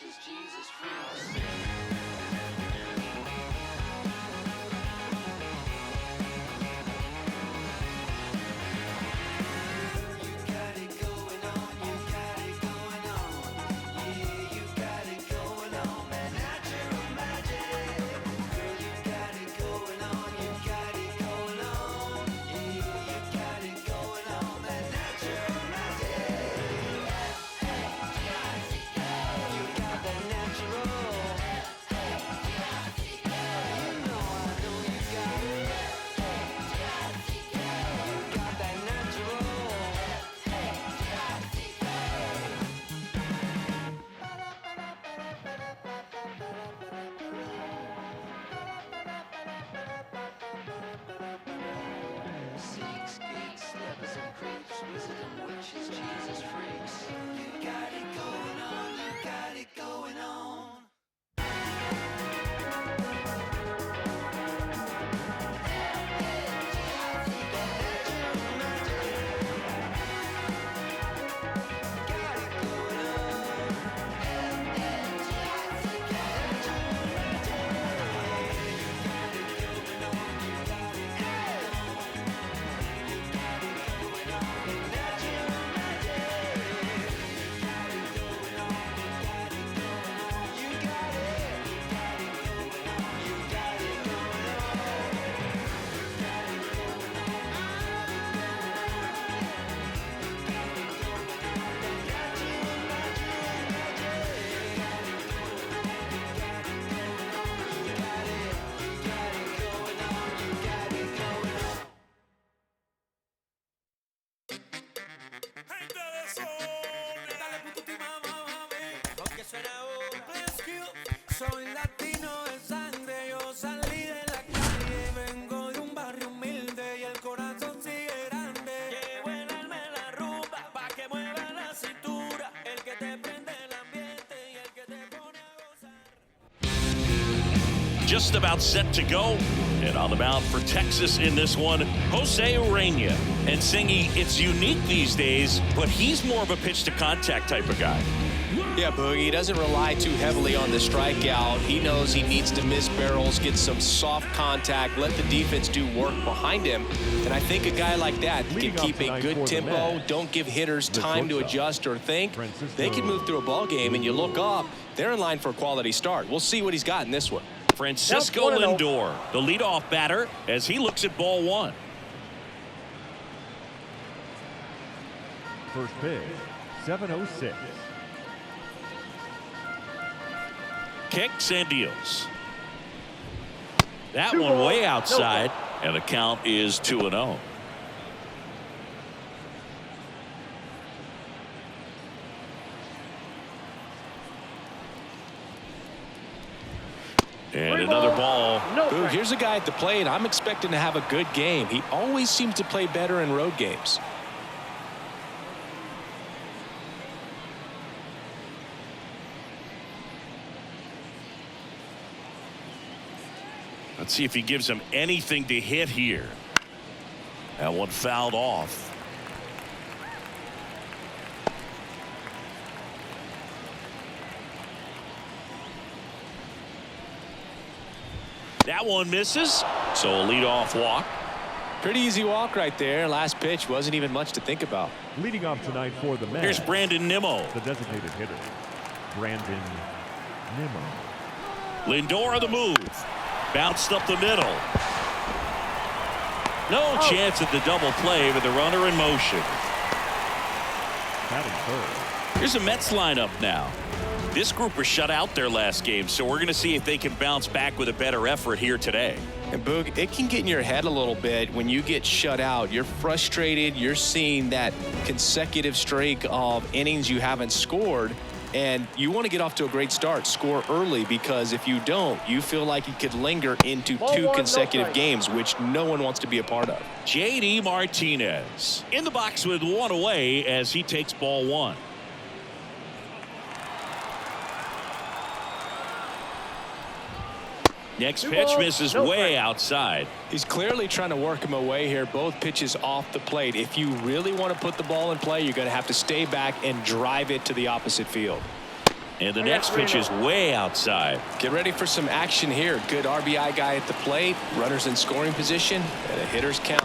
witches, Jesus freaks. Soy latino de sangre, yo salí de la calle, vengo de un barrio humilde y el corazón sigue grande. Llevo el alma en la rumba pa' que mueva la cintura, el que te prende el ambiente y el que te pone a gozar. Just about set to go, and on the mound for Texas in this one, Jose Urena. And Singy, it's unique these days, but he's more of a pitch-to-contact type of guy. Yeah, Boogie, he doesn't rely too heavily on the strikeout. He knows he needs to miss barrels, get some soft contact, let the defense do work behind him. And I think a guy like that can keep a good tempo, don't give hitters time to adjust or think. They can move through a ball game, and you look up, they're in line for a quality start. We'll see what he's got in this one. Francisco Lindor, the leadoff batter, as he looks at ball one. First pitch, 7:06. Kicks and deals. That one way outside, and the count is 2-0. And another ball. Ooh, here's a guy at the plate. I'm expecting to have a good game. He always seems to play better in road games. Let's see if he gives him anything to hit here. That one fouled off. That one misses, so a leadoff walk. Pretty easy walk right there. Last pitch wasn't even much to think about. Leading off tonight for the Mets, Here's Brandon Nimmo. the designated hitter, Brandon Nimmo. Lindor on the move. Bounced up the middle. No chance at the double play with the runner in motion. Batting third. Here's a Mets lineup now. This group was shut out their last game, so we're going to see if they can bounce back with a better effort here today. And Boog, it can get in your head a little bit when you get shut out. You're frustrated. You're seeing that consecutive streak of innings you haven't scored. And you want to get off to a great start, score early, because if you don't, you feel like you could linger into two consecutive games, which no one wants to be a part of. J.D. Martinez in the box with one away as he takes ball one. Next pitch misses way outside. He's clearly trying to work him away here. Both pitches off the plate. If you really want to put the ball in play, you're going to have to stay back and drive it to the opposite field. And the next pitch is way outside. Get ready for some action here. Good RBI guy at the plate. Runners in scoring position. And a hitter's count.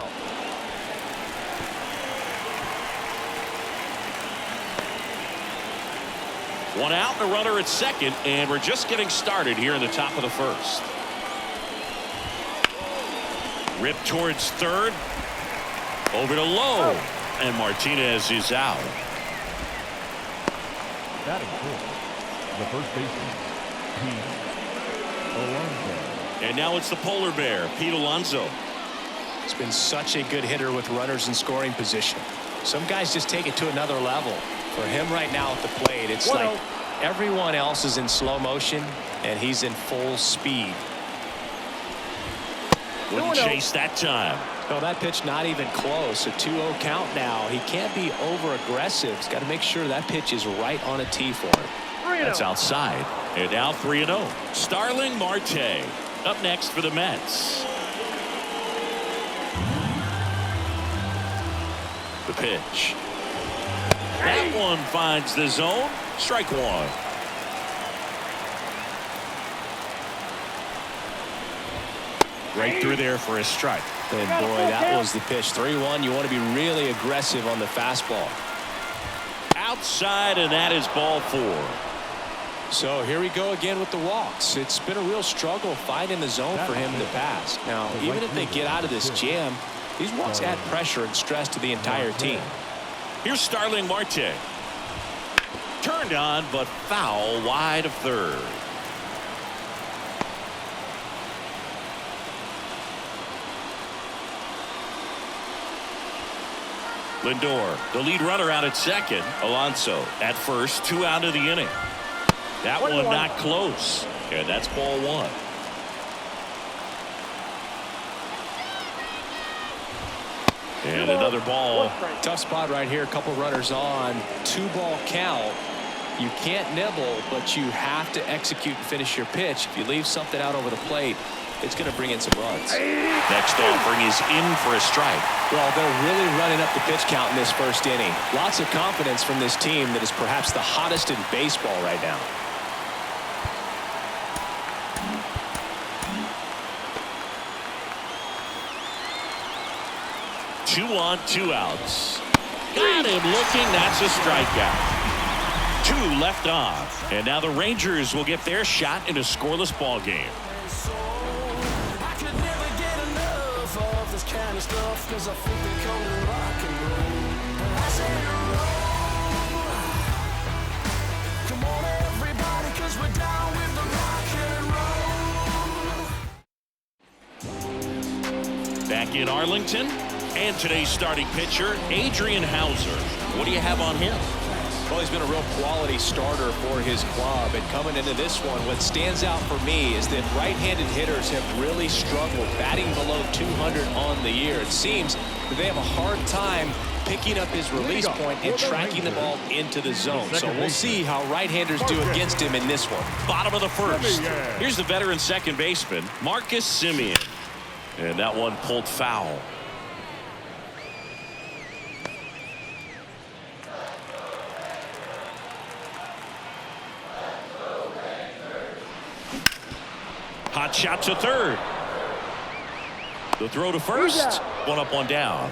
One out and a runner at second. And we're just getting started here in the top of the first. Ripped towards third. Over to low. And Martinez is out. Batting fourth, the first baseman, Pete Alonso. And now it's the polar bear, Pete Alonso. He's been such a good hitter with runners in scoring position. Some guys just take it to another level. For him right now at the plate, it's like everyone else is in slow motion and he's in full speed. Wouldn't chase that time. No, that pitch not even close. A 2-0 count now. He can't be over aggressive. He's got to make sure that pitch is right on a tee for him. That's outside. And now 3-0. Starling Marte up next for the Mets. The pitch. That one finds the zone. Strike one. Right through there for a strike. And boy, that was the pitch. 3-1. You want to be really aggressive on the fastball. Outside, and that is ball four. So here we go again with the walks. It's been a real struggle finding the zone for him in the past. Now, even if they get out of this jam, these walks add pressure and stress to the entire team. Here's Starling Marte. Turned on, but foul wide of third. Lindor, the lead runner out at second. Alonso at first, 2 out of the inning. That one not close. And that's ball one. And another ball. Tough spot right here. A couple runners on. 2-ball count. You can't nibble, but you have to execute and finish your pitch. If you leave something out over the plate, it's going to bring in some runs. Next offering is in for a strike. Well, they're really running up the pitch count in this first inning. Lots of confidence from this team that is perhaps the hottest in baseball right now. Two on, 2 outs. Got him looking. That's a strikeout. 2 left on. And now the Rangers will get their shot in a scoreless ball game. I could never get enough of this kind of stuff, 'cause I think they come to rock and roll. I say roll. Come on everybody, 'cause we're down with the rock and roll. Back in Arlington, and today's starting pitcher, Adrian. What do you have on him? Well, he's been a real quality starter for his club. And coming into this one, what stands out for me is that right-handed hitters have really struggled batting below 200 on the year. It seems that they have a hard time picking up his release point and tracking the ball into the zone. So we'll see how right-handers do against him in this one. Bottom of the first. Here's the veteran second baseman, Marcus Semien. And that one pulled foul. Hot shot to third. The throw to first. 1 up, 1 down.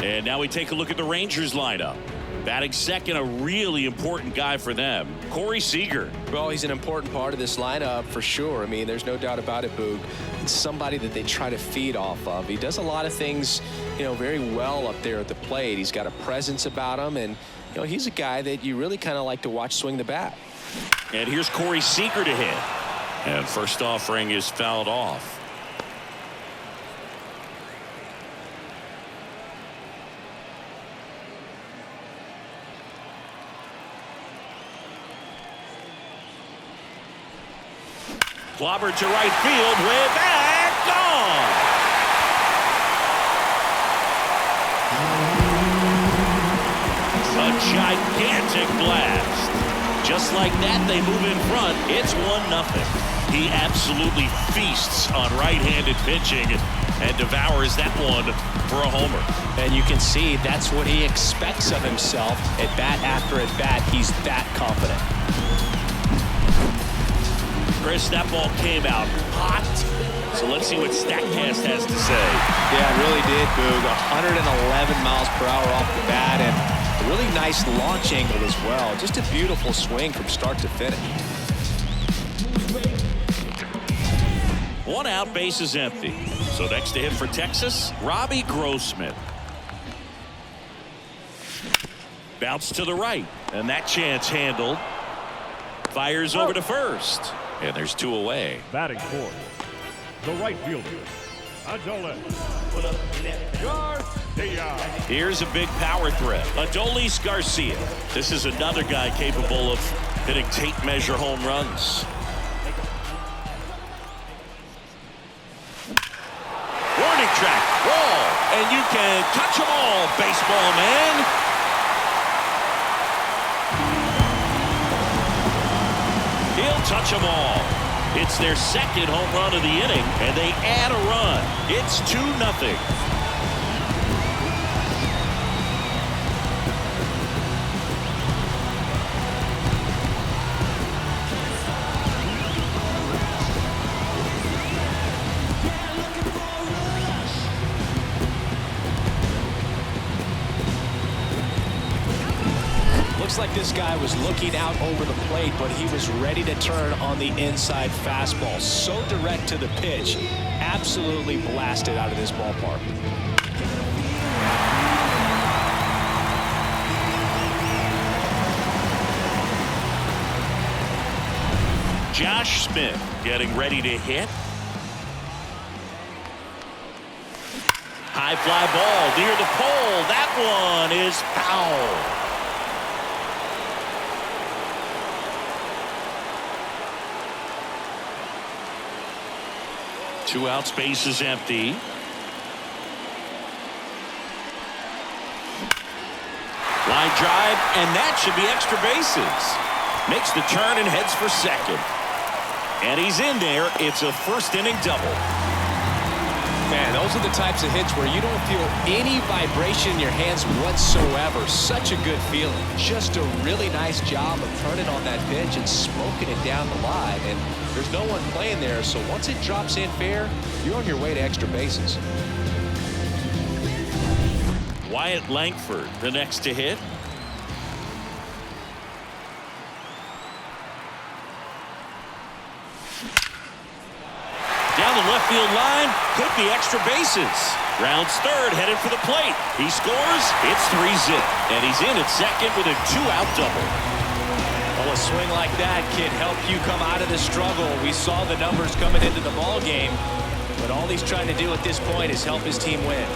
And now we take a look at the Rangers lineup. Batting second, a really important guy for them, Corey Seager. Well, he's an important part of this lineup for sure. I mean, there's no doubt about it, Boog. It's somebody that they try to feed off of. He does a lot of things, very well up there at the plate. He's got a presence about him, and, he's a guy that you really kind of like to watch swing the bat. And here's Corey Seager to hit. And first offering is fouled off. Clobbered to right field, way back, gone. A gigantic blast. Just like that, they move in front. It's 1-0. He absolutely feasts on right-handed pitching. and devours that one for a homer. And you can see that's what he expects of himself. At bat after at bat, he's that confident. Chris, that ball came out hot. So let's see what StatCast has to say. Yeah, it really did, Boog. 111 miles per hour off the bat, and a really nice launch angle as well. Just a beautiful swing from start to finish. One out, base is empty. So next to hit for Texas, Robbie Grossman. Bounce to the right, and that chance handled. Fires over to first, and there's 2 away. Batting fourth, the right fielder, Adolis Garcia. Here's a big power threat, Adolis Garcia. This is another guy capable of hitting tape measure home runs. Warning track, wall, and you can touch them all, baseball man. He'll touch them all. It's their second home run of the inning, and they add a run. It's 2-0. Looks like this guy was looking out over the plate, but he was ready to turn on the inside fastball. So direct to the pitch. Absolutely blasted out of this ballpark. Josh Smith getting ready to hit. High fly ball near the pole. That one is foul. Two outs, base is empty. Line drive, and that should be extra bases. Makes the turn and heads for second. And he's in there. It's a first inning double. Man, those are the types of hits where you don't feel any vibration in your hands whatsoever. Such a good feeling. Just a really nice job of turning on that pitch and smoking it down the line. And there's no one playing there, so once it drops in fair, you're on your way to extra bases. Wyatt Langford, the next to hit. Down the left field line, could be extra bases. Rounds third, headed for the plate. He scores, it's 3-0. And he's in at second with a 2-out double. Well, a swing like that can help you come out of the struggle. We saw the numbers coming into the ball game, but all he's trying to do at this point is help his team win.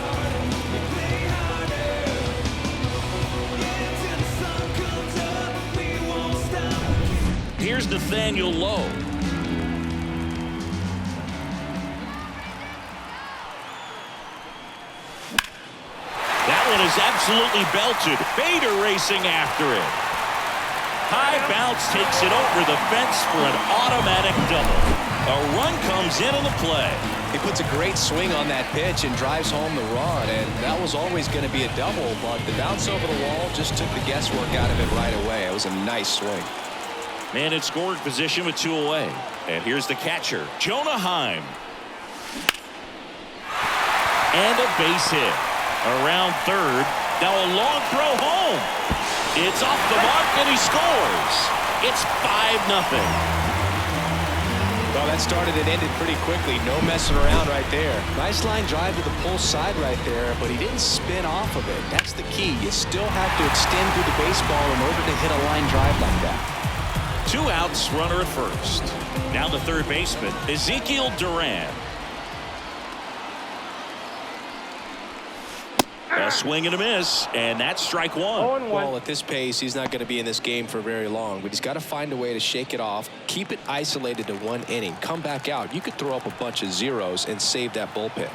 Here's Nathaniel Lowe. That one is absolutely belted. Bader racing after it. High bounce takes it over the fence for an automatic double. A run comes in on the play. He puts a great swing on that pitch and drives home the run, and that was always going to be a double, but the bounce over the wall just took the guesswork out of it right away. It was a nice swing. Man in scoring position with 2 away. And here's the catcher, Jonah Heim. And a base hit. Around third. Now a long throw home. It's off the mark and he scores. It's 5-0. Well, that started and ended pretty quickly. No messing around right there. Nice line drive to the pull side right there, but he didn't spin off of it. That's the key. You still have to extend through the baseball in order to hit a line drive like that. 2 outs, runner at first. Now the third baseman, Ezekiel Duran. A swing and a miss, and that's strike one. Well, at this pace, he's not going to be in this game for very long, but he's got to find a way to shake it off, keep it isolated to 1 inning, come back out. You could throw up a bunch of zeros and save that bullpen.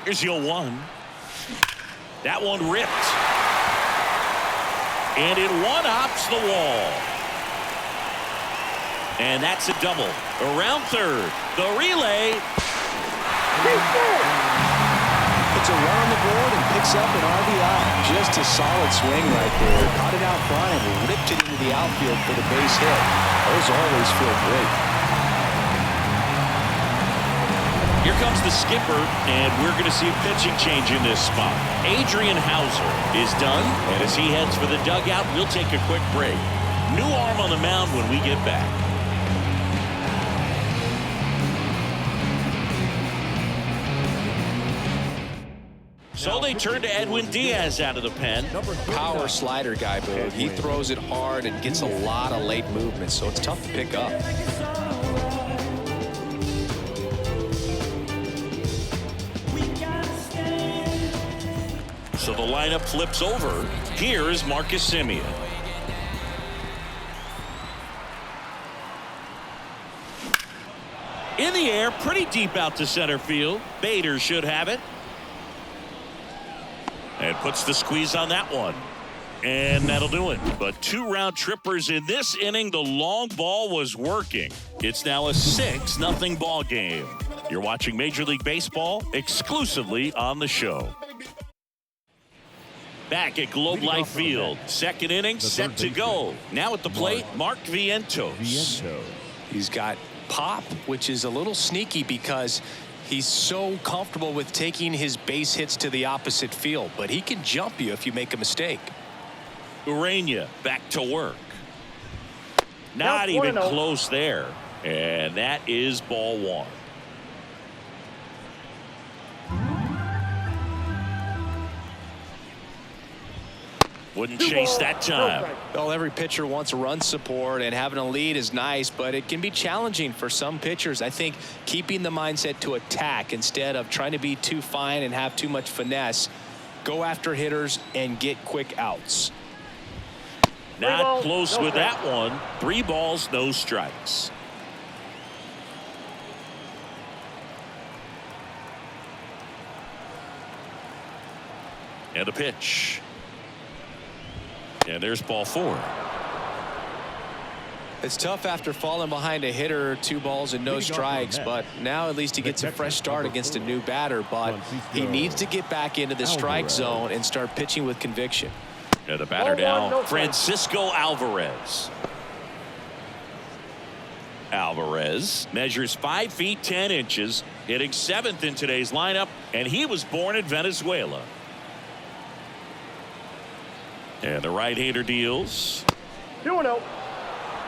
Here's your 1. That one ripped. And it one-hops the wall. And that's a double. Around third. The relay. Gets a run on the board and picks up an RBI. Just a solid swing right there. Caught it out front and ripped it into the outfield for the base hit. Those always feel great. Here comes the skipper, and we're going to see a pitching change in this spot. Adrian is done, and as he heads for the dugout, we'll take a quick break. New arm on the mound when we get back. So they turn to Edwin Diaz out of the pen. Power slider guy, Bo. He throws it hard and gets a lot of late movement, so it's tough to pick up. So the lineup flips over. Here's Marcus Semien. In the air, pretty deep out to center field. Bader should have it. And puts the squeeze on that one. And that'll do it. But 2 round trippers in this inning. The long ball was working. It's now a 6-0 ball game. You're watching Major League Baseball exclusively on the show. Back at Globe Life Field. Second inning set to go. Now at the plate, Mark Vientos. He's got pop, which is a little sneaky because he's so comfortable with taking his base hits to the opposite field, but he can jump you if you make a mistake. Urena back to work. Not even close there. And that is ball 1. Wouldn't chase that time. Well, every pitcher wants run support, and having a lead is nice, but it can be challenging for some pitchers. I think keeping the mindset to attack instead of trying to be too fine and have too much finesse. Go after hitters and get quick outs. Not close with that one. 3 balls, no strikes. And a pitch. And there's ball 4. It's tough after falling behind a hitter, 2 balls and no strikes, but now at least he gets a fresh start against a new batter, but he needs to get back into the strike zone and start pitching with conviction. And the batter now, Francisco Alvarez. Alvarez measures 5 feet 10 inches, hitting 7th in today's lineup, and he was born in Venezuela. And the right-hander deals. 2-0.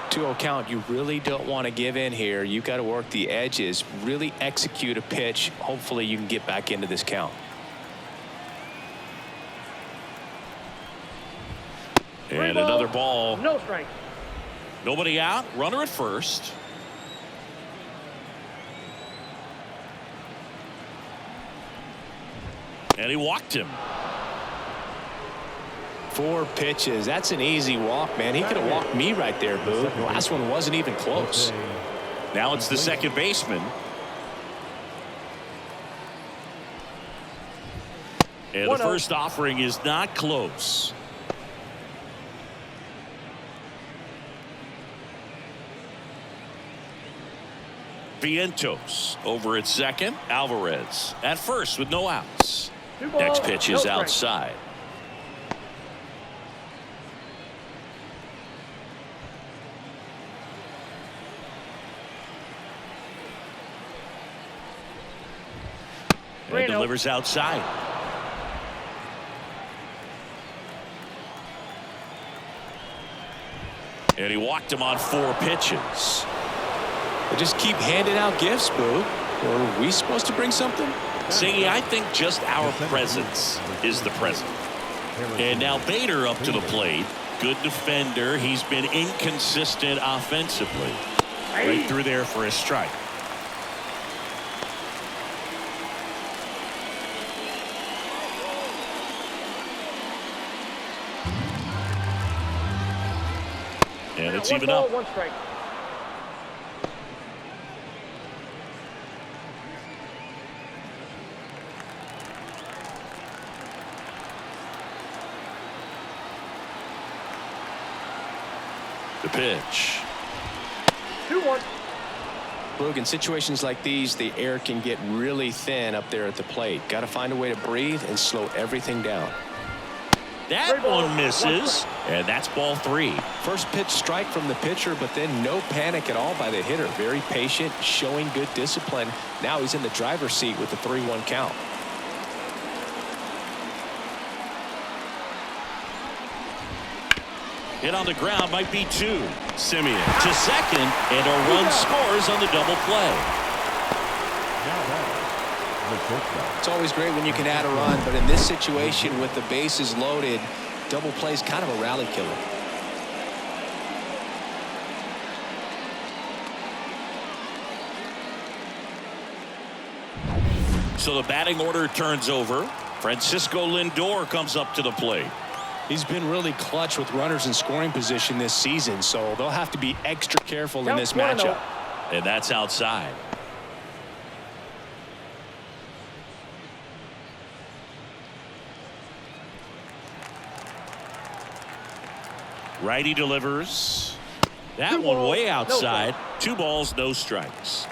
2-0 count. You really don't want to give in here. You've got to work the edges, really execute a pitch. Hopefully you can get back into this count. And another ball. No strike. Nobody out. Runner at first. And he walked him. 4 pitches. That's an easy walk, man. He could have walked me right there, Boo. The last one wasn't even close. Now it's the second baseman. And the first offering is not close. Vientos over at second. Alvarez at first with no outs. Next pitch is outside. And delivers outside. And he walked him on 4 pitches. They just keep handing out gifts, Boo. Or are we supposed to bring something? Siggy, I think just our presence is the present. And now Bader up to the plate. Good defender. He's been inconsistent offensively. Right through there for a strike. And it's even up. 1 strike. The pitch. 2-1. Look, in situations like these, the air can get really thin up there at the plate. Got to find a way to breathe and slow everything down. That one misses, and that's ball 3. First pitch strike from the pitcher, but then no panic at all by the hitter. Very patient, showing good discipline. Now he's in the driver's seat with the 3-1 count. Hit on the ground, might be 2. Semien to second, and a run scores on the double play. It's always great when you can add a run, but in this situation with the bases loaded, double play is kind of a rally killer. So the batting order turns over. Francisco Lindor comes up to the plate. He's been really clutch with runners in scoring position this season, so they'll have to be extra careful in this matchup. And that's outside. Righty delivers. That one way outside. 2 balls, no strikes.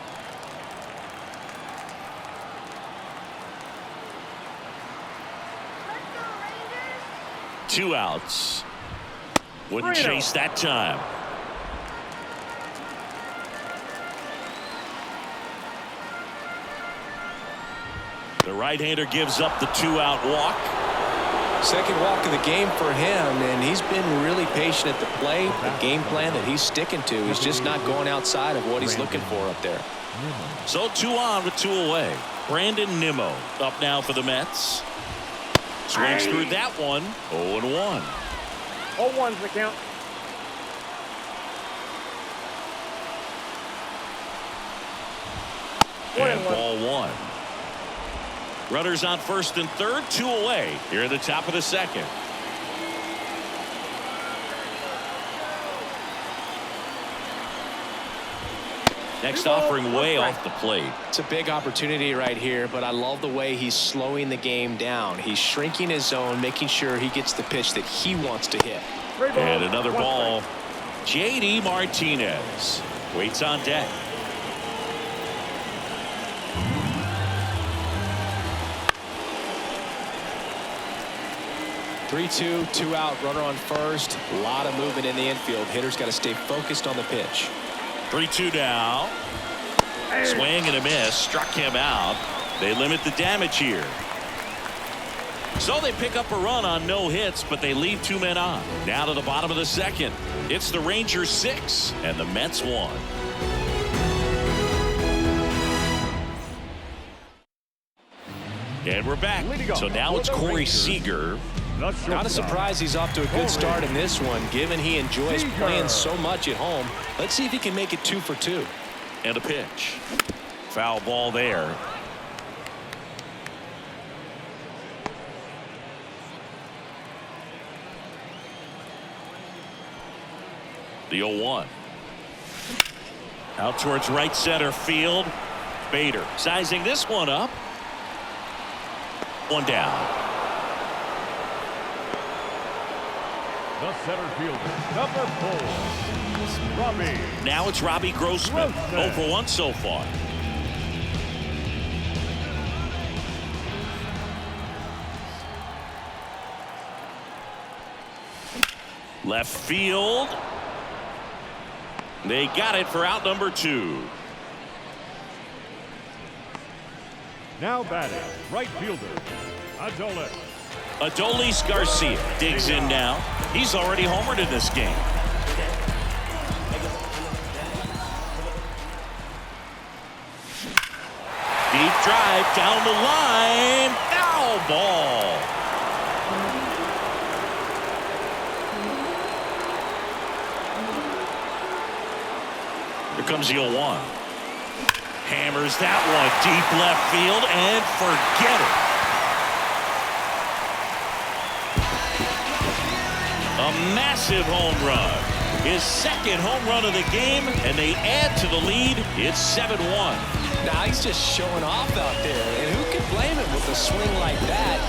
Two outs. Wouldn't chase that time. The right-hander gives up the 2-out walk. Second walk of the game for him, and he's been really patient at the plate. The game plan that he's sticking to is just not going outside of what he's looking for up there. So 2 on with 2 away. Brandon Nimmo up now for the Mets. Swings through that one. 0-1. 0-1's the count. And ball 1. Runners on first and third, 2 away here at the top of the second. Next offering way off the plate. It's a big opportunity right here, but I love the way he's slowing the game down. He's shrinking his zone, making sure he gets the pitch that he wants to hit. And another ball. J.D. Martinez waits on deck. Three-two, 2 out, runner on first. A lot of movement in the infield. Hitter's got to stay focused on the pitch. 3-2 now. Swing and a miss. Struck him out. They limit the damage here. So they pick up a run on no hits, but they leave 2 men on. Now to the bottom of the second. It's the Rangers 6 and the Mets 1. And we're back. So now it's Corey Seager. Not a surprise he's off to a good start in this one, given he enjoys playing so much at home. Let's see if he can make it 2 for 2. And a pitch. Foul ball there. The 0-1. Out towards right center field. Bader sizing this one up. 1 down. The center fielder, number 4, Robbie. Now it's Robbie Grossman. 0 for 1 so far. Left field. They got it for out number 2. Now batting, right fielder, Adolis. Adolis Garcia digs in now. He's already homered in this game. Deep drive down the line. Foul ball. Here comes the 0-1. Hammers that one deep left field and forget it. A massive home run. His second home run of the game, and they add to the lead. It's 7-1. Now he's just showing off out there, and who can blame him with a swing like that?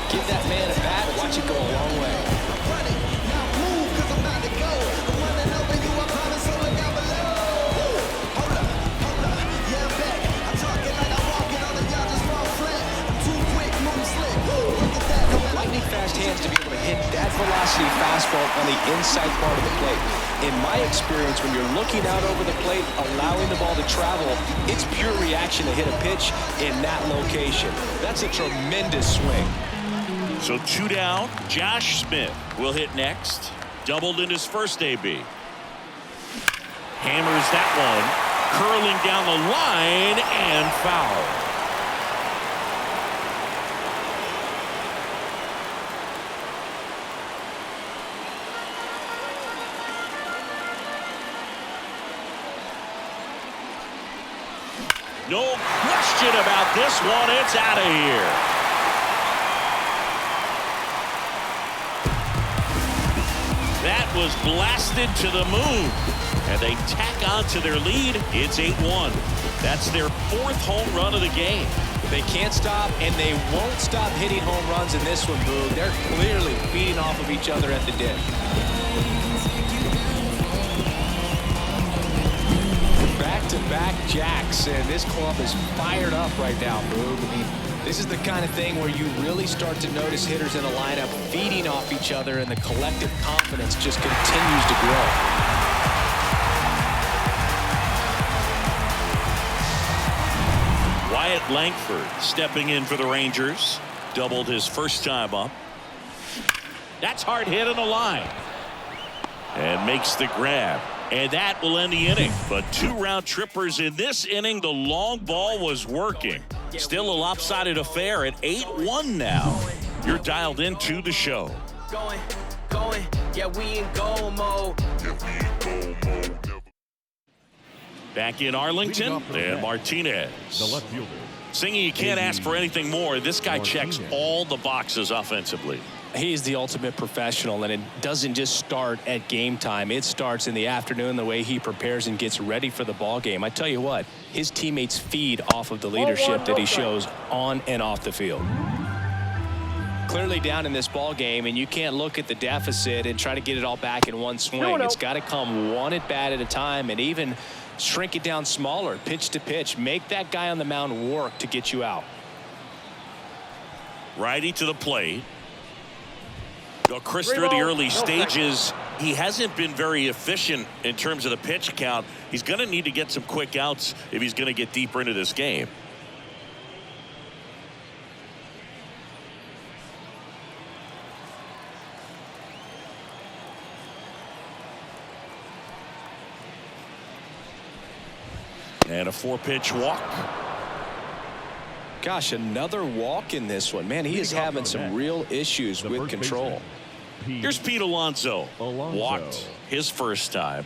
Give that man a bat, watch it go a long way. experience, when you're looking out over the plate, allowing the ball to travel, it's pure reaction to hit a pitch in that location. That's a tremendous swing. So 2 down. Josh Smith will hit next. Doubled in his first AB. Hammers that one. Curling down the line and foul. No question about this one. It's out of here. That was blasted to the moon. And they tack on to their lead. It's 8-1. That's their 4th home run of the game. They can't stop, and they won't stop hitting home runs in this one, Boog. They're clearly feeding off of each other at the dip. Back-to-back jacks, and this club is fired up right now, Boog. I mean, this is the kind of thing where you really start to notice hitters in a lineup feeding off each other, and the collective confidence just continues to grow. Wyatt Langford stepping in for the Rangers. Doubled his first time up. That's hard hit on the line. And makes the grab. And that will end the inning. But 2 round trippers in this inning. The long ball was working. Still a lopsided affair at 8-1 now. You're dialed into the show. Going, yeah, we in goal mode. Back in Arlington, and Martinez. The left fielder. Singing, you can't ask for anything more. This guy checks all the boxes offensively. He's the ultimate professional, and it doesn't just start at game time. It starts in the afternoon, the way he prepares and gets ready for the ball game. I tell you what, his teammates feed off of the leadership that he shows on and off the field. Clearly down in this ball game, and you can't look at the deficit and try to get it all back in one swing. It's got to come one at bat at a time, and even shrink it down smaller, pitch to pitch. Make that guy on the mound work to get you out. Righty to the plate. Chris, through the early stages, he hasn't been very efficient in terms of the pitch count. He's going to need to get some quick outs if he's going to get deeper into this game. And a 4-pitch walk. Gosh, another walk in this one. Man, he is having some real issues with control. Here's Pete Alonso. Walked his first time.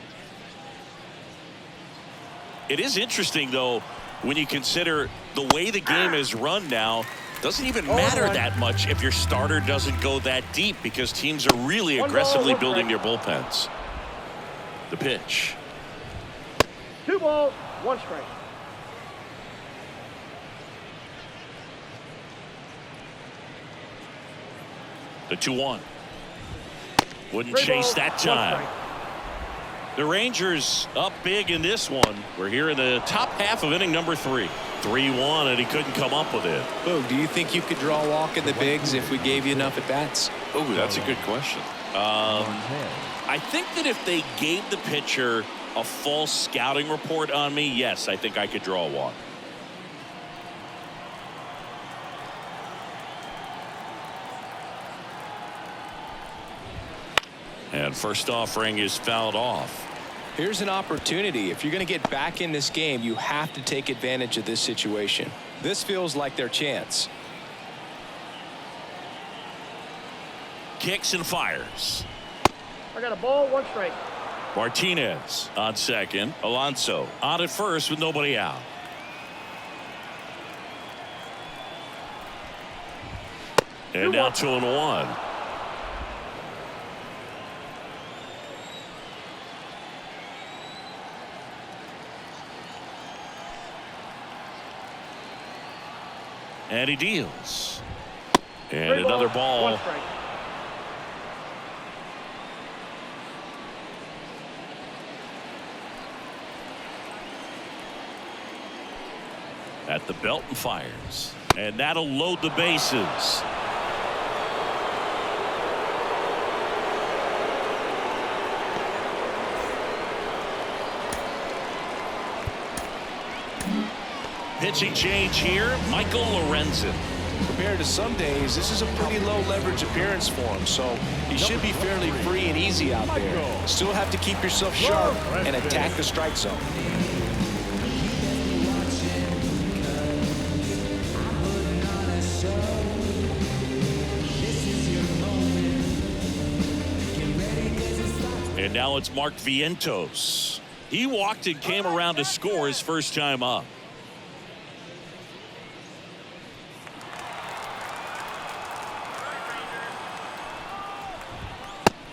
It is interesting, though, when you consider the way the game is run now. Doesn't even matter that much if your starter doesn't go that deep, because teams are really aggressively building their bullpens. The pitch. 2 balls, 1 strike. The 2-1. Wouldn't chase that time. The Rangers up big in this one. We're here in the top half of inning number 3. 3-1, and he couldn't come up with it. Oh, do you think you could draw a walk in the bigs if we gave you enough at bats? Oh, that's a good question. I think that if they gave the pitcher a full scouting report on me, yes, I think I could draw a walk. And first offering is fouled off. Here's an opportunity. If you're going to get back in this game, you have to take advantage of this situation. This feels like their chance. Kicks and fires. I got a ball, 1 strike. Martinez on second. Alonso on at first with nobody out. And now 2-1. And he deals. And another ball. 1 strike. At the belt and fires. And that'll load the bases. Pitching change here, Michael Lorenzen. Compared to some days, this is a pretty low leverage appearance for him, so he should be fairly free and easy out there. Still have to keep yourself sharp and attack the strike zone. And now it's Mark Vientos. He walked and came around to score his first time up.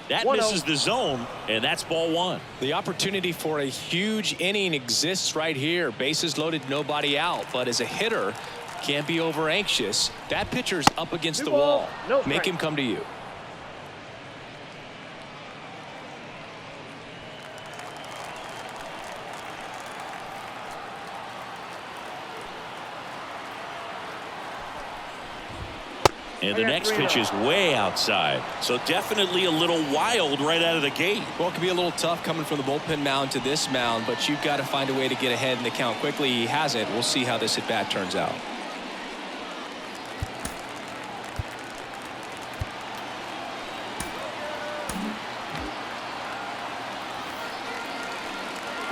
That misses the zone, and that's ball one. The opportunity for a huge inning exists right here. Bases loaded, nobody out. But as a hitter, can't be over anxious. That pitcher's up against the wall. Make him come to you. And the next pitch is way outside. So definitely a little wild right out of the gate. Well, it could be a little tough coming from the bullpen mound to this mound, but you've got to find a way to get ahead in the count quickly. He hasn't. We'll see how this at-bat turns out.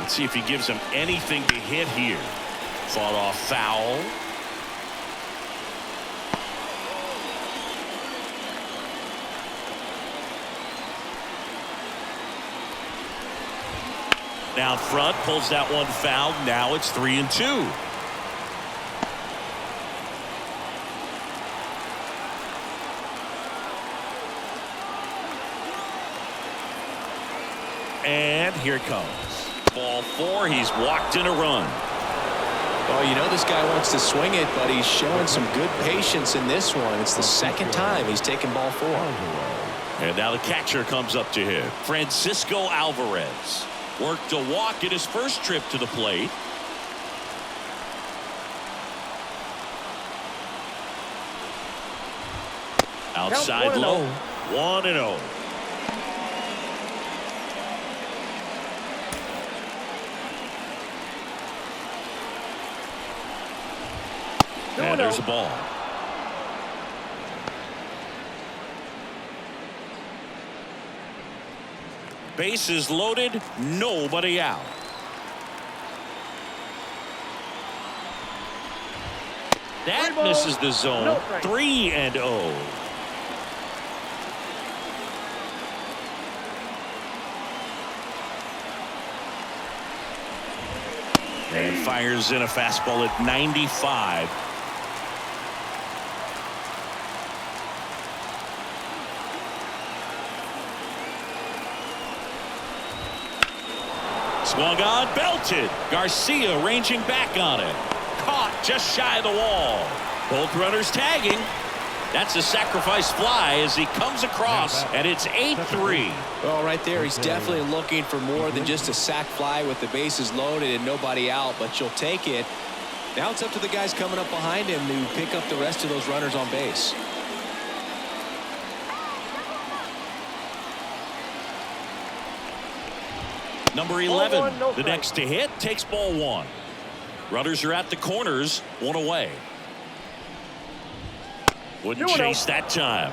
Let's see if he gives him anything to hit here. Fought off foul. Down front, pulls that one foul. Now it's 3-2. And here it comes. Ball four. He's walked in a run. Well, you know this guy wants to swing it, but he's showing some good patience in this one. It's the second time he's taken ball four. And now the catcher comes up to him. Francisco Alvarez. Worked a walk in his first trip to the plate. Outside low. 1-0. And there's a ball. Bases loaded, nobody out. That misses the zone. 3-0. And fires in a fastball at 95. Swung on, belted. Garcia ranging back on it. Caught just shy of the wall. Both runners tagging. That's a sacrifice fly as he comes across, and it's 8-3. Well, right there, he's definitely looking for more than just a sac fly with the bases loaded and nobody out, but you'll take it. Now it's up to the guys coming up behind him to pick up the rest of those runners on base. Number 11, the next to hit, takes ball one. Runners are at the corners, one away. Wouldn't chase that time.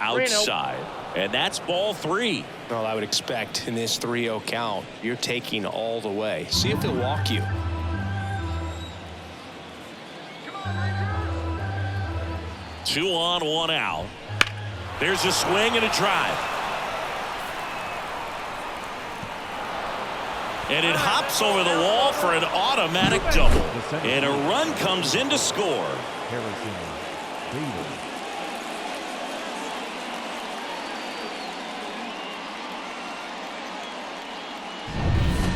Outside, and that's ball three. Well, I would expect in this 3-0 count, you're taking all the way. See if they'll walk you. Two on, one out. There's a swing and a drive. And it hops over the wall for an automatic double. And a run comes in to score.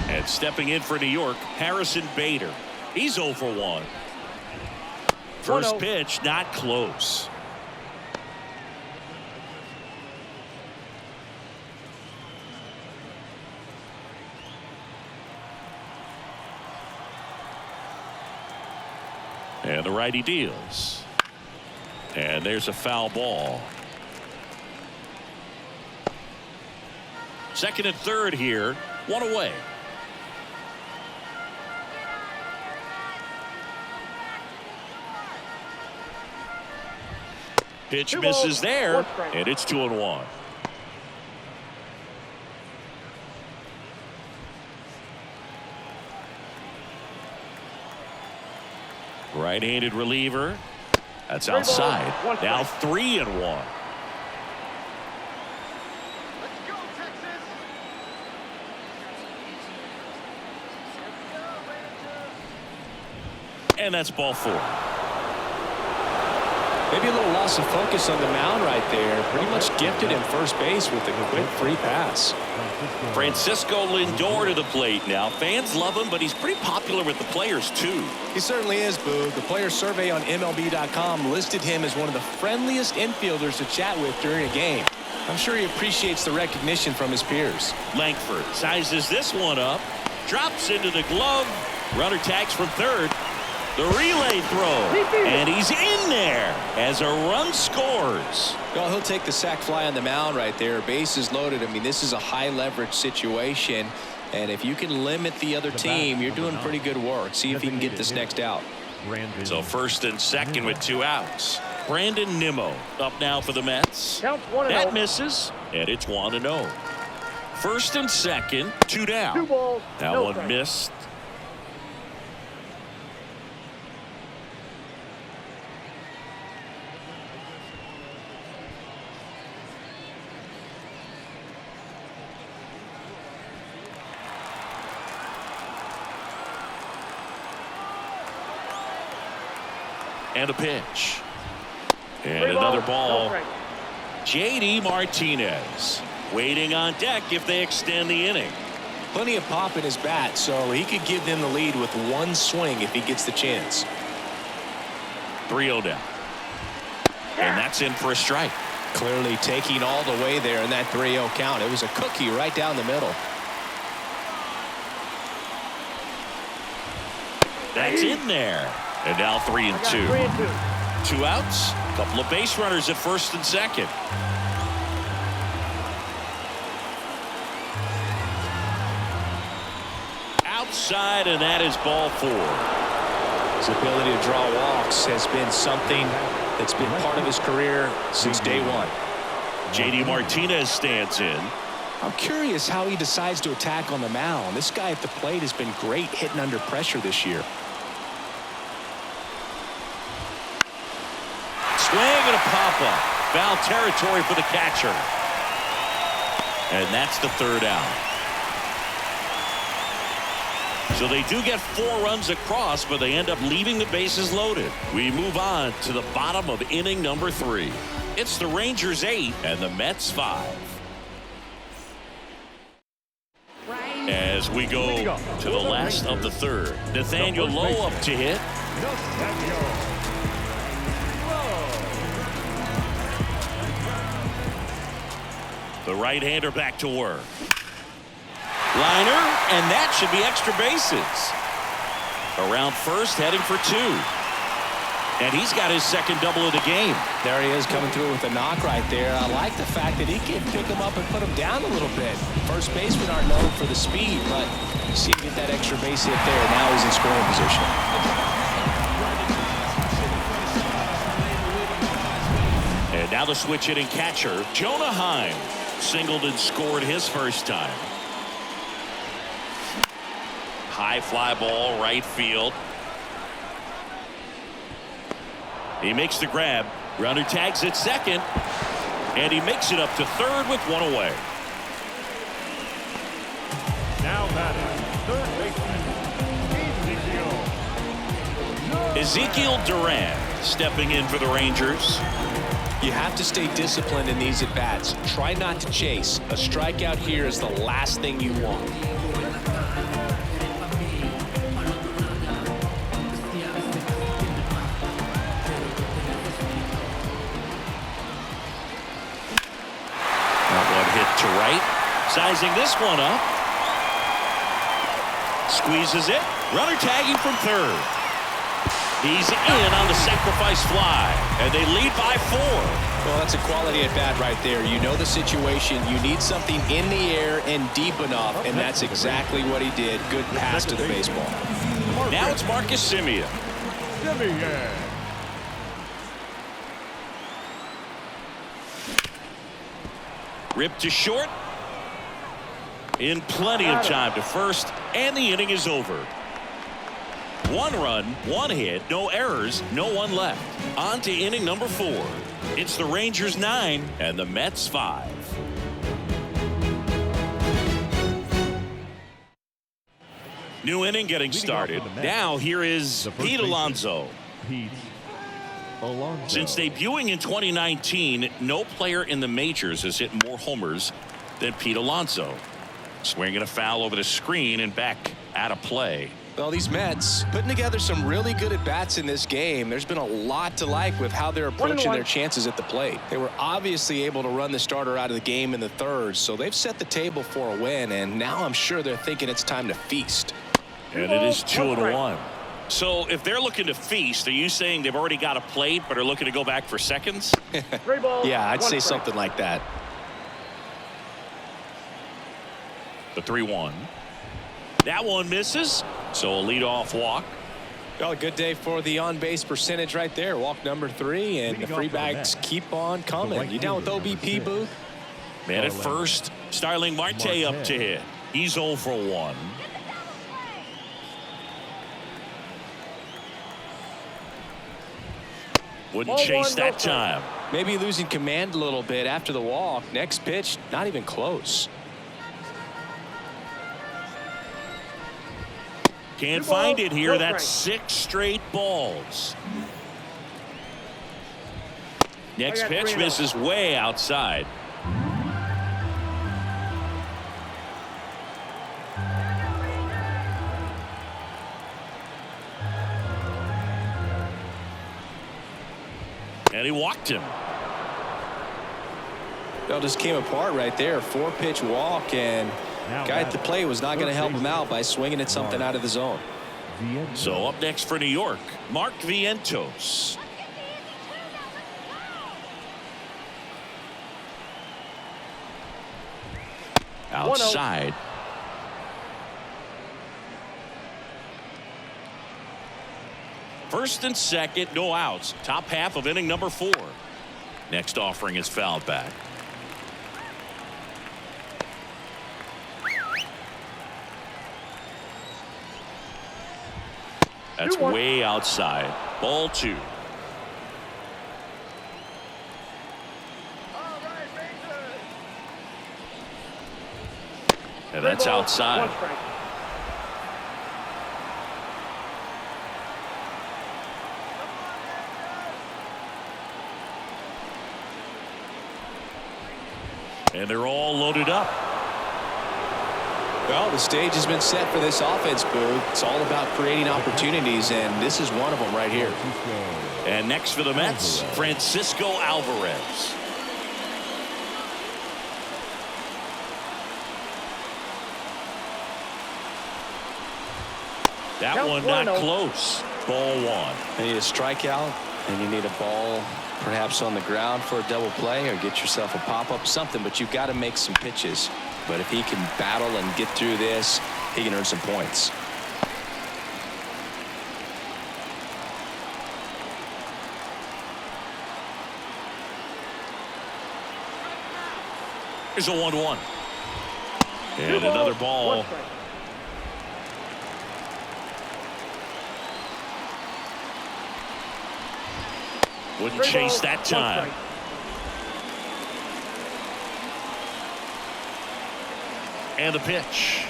And stepping in for New York, Harrison Bader. He's 0 for 1. First pitch, not close. And the righty deals. And there's a foul ball. Second and third here. One away. Pitch misses there, and it's 2-1. Right-handed reliever. That's outside. Now 3-1. And that's ball 4. Maybe a little loss of focus on the mound right there. Pretty much gifted him first base with a quick free pass. Francisco Lindor to the plate now. Fans love him, but he's pretty popular with the players too. He certainly is, Boo. The player survey on MLB.com listed him as one of the friendliest infielders to chat with during a game. I'm sure he appreciates the recognition from his peers. Langford sizes this one up, drops into the glove. Runner tags from third. The relay throw, and he's in there as a run scores. Well, he'll take the sac fly on the mound right there. Bases loaded. I mean, this is a high leverage situation, and if you can limit the other team, you're doing pretty good work. See if he can get this next out. So first and second with 2 outs. Brandon Nimmo up now for the Mets. That misses, and it's 1-0. First and second, 2 down. 2 balls. That one missed. And a pitch. And another ball. J.D. Martinez waiting on deck if they extend the inning. Plenty of pop in his bat, so he could give them the lead with one swing if he gets the chance. 3-0 down. And that's in for a strike. Clearly taking all the way there in that 3-0 count. It was a cookie right down the middle. That's in there. And now 3-2. 2 outs. Couple of base runners at first and second. Outside, and that is ball 4. His ability to draw walks has been something that's been part of his career since day one. J.D. Martinez stands in. I'm curious how he decides to attack on the mound. This guy at the plate has been great hitting under pressure this year. Swing and a pop-up. Foul territory for the catcher. And that's the 3rd out. So they do get 4 runs across, but they end up leaving the bases loaded. We move on to the bottom of inning number 3. It's the Rangers 8 and the Mets 5. As we go to the last of the 3rd. Nathaniel Lowe up to hit. The right-hander back to work. Liner, and that should be extra bases. Around first, heading for 2. And he's got his second double of the game. There he is coming through with a knock right there. I like the fact that he can pick him up and put him down a little bit. First basemen aren't known for the speed, but you see him get that extra base hit there. Now he's in scoring position. And now the switch hitting catcher, Jonah Heim. Singled and scored his first time. High fly ball, right field. He makes the grab. Runner tags at second. And he makes it up to third with 1 away. Now batting, third baseman, Ezekiel Duran stepping in for the Rangers. You have to stay disciplined in these at-bats. Try not to chase. A strikeout here is the last thing you want. That one hit to right. Sizing this one up. Squeezes it. Runner tagging from third. He's in on the sacrifice fly, and they lead by 4. Well, that's a quality at bat right there. You know the situation. You need something in the air and deep enough, and that's exactly what he did. Good pass to the baseball. Now it's Marcus Semien. Ripped to short. In plenty of time to first, and the inning is over. 1 run, 1 hit, no errors, no one left. On to inning number 4. It's the Rangers 9 and the Mets 5. New inning getting started. Now here is Pete Alonso. Since debuting in 2019, no player in the majors has hit more homers than Pete Alonso. Swinging a foul over the screen and back out of play. Well, these Mets putting together some really good at-bats in this game. There's been a lot to like with how they're approaching their chances at the plate. They were obviously able to run the starter out of the game in the 3rd, so they've set the table for a win, and now I'm sure they're thinking it's time to feast. And it is 2-1. So if they're looking to feast, are you saying they've already got a plate but are looking to go back for seconds? 3 balls. Yeah, I'd 1 say strike. something like that. The 3-1. That one misses. So a leadoff walk. Well, a good day for the on-base percentage right there. Walk number 3, and the free bags keep on coming. You down with OBP, Booth? Man at first. Starling Marte up to hit. He's 0 for 1. Wouldn't chase that time. Maybe losing command a little bit after the walk. Next pitch, not even close. Can't find it here. That's 6 straight balls. Next pitch misses way outside. And he walked him. Well, just came apart right there. 4-pitch walk, and guy at the plate was not going to help him out by swinging at something out of the zone. So up next for New York, Mark Vientos. Outside. First and second, no outs. Top half of inning number 4. Next offering is fouled back. That's way outside. Ball 2. And that's outside. And they're all loaded up. Well, the stage has been set for this offense, Boo. It's all about creating opportunities, and this is one of them right here. And next for the Mets, Francisco Alvarez. That one not close. Ball 1. You need a strikeout, and you need a ball perhaps on the ground for a double play, or get yourself a pop-up, something, but you've got to make some pitches. But if he can battle and get through this, he can earn some points. Here's a 1-1. And another ball. Wouldn't chase that time. And the pitch.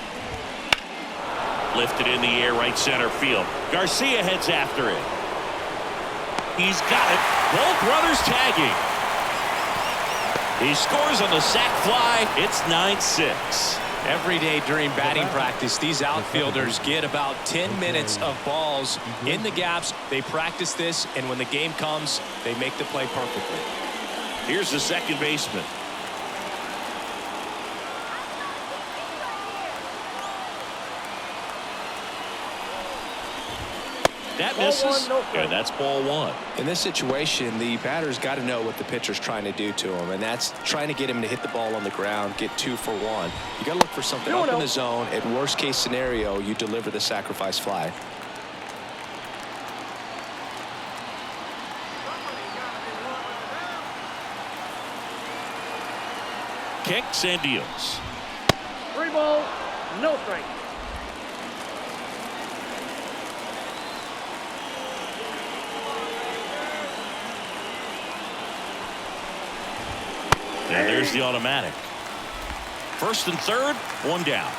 Lifted in the air, right center field. Garcia heads after it. He's got it. Both brothers tagging. He scores on the sac fly. It's 9-6. Every day during batting practice, these outfielders get about 10 minutes of balls in the gaps. They practice this, and when the game comes, they make the play perfectly. Here's the second baseman. That Ball misses, one, no strike. and that's ball one. In this situation, the batter's got to know what the pitcher's trying to do to him, and that's trying to get him to hit the ball on the ground, get 2 for 1. You got to look for something up in the zone. At worst case scenario, you deliver the sacrifice fly. Kicks and deals. 3 balls, no strike. And there's the automatic. 1st and 3rd, 1 down.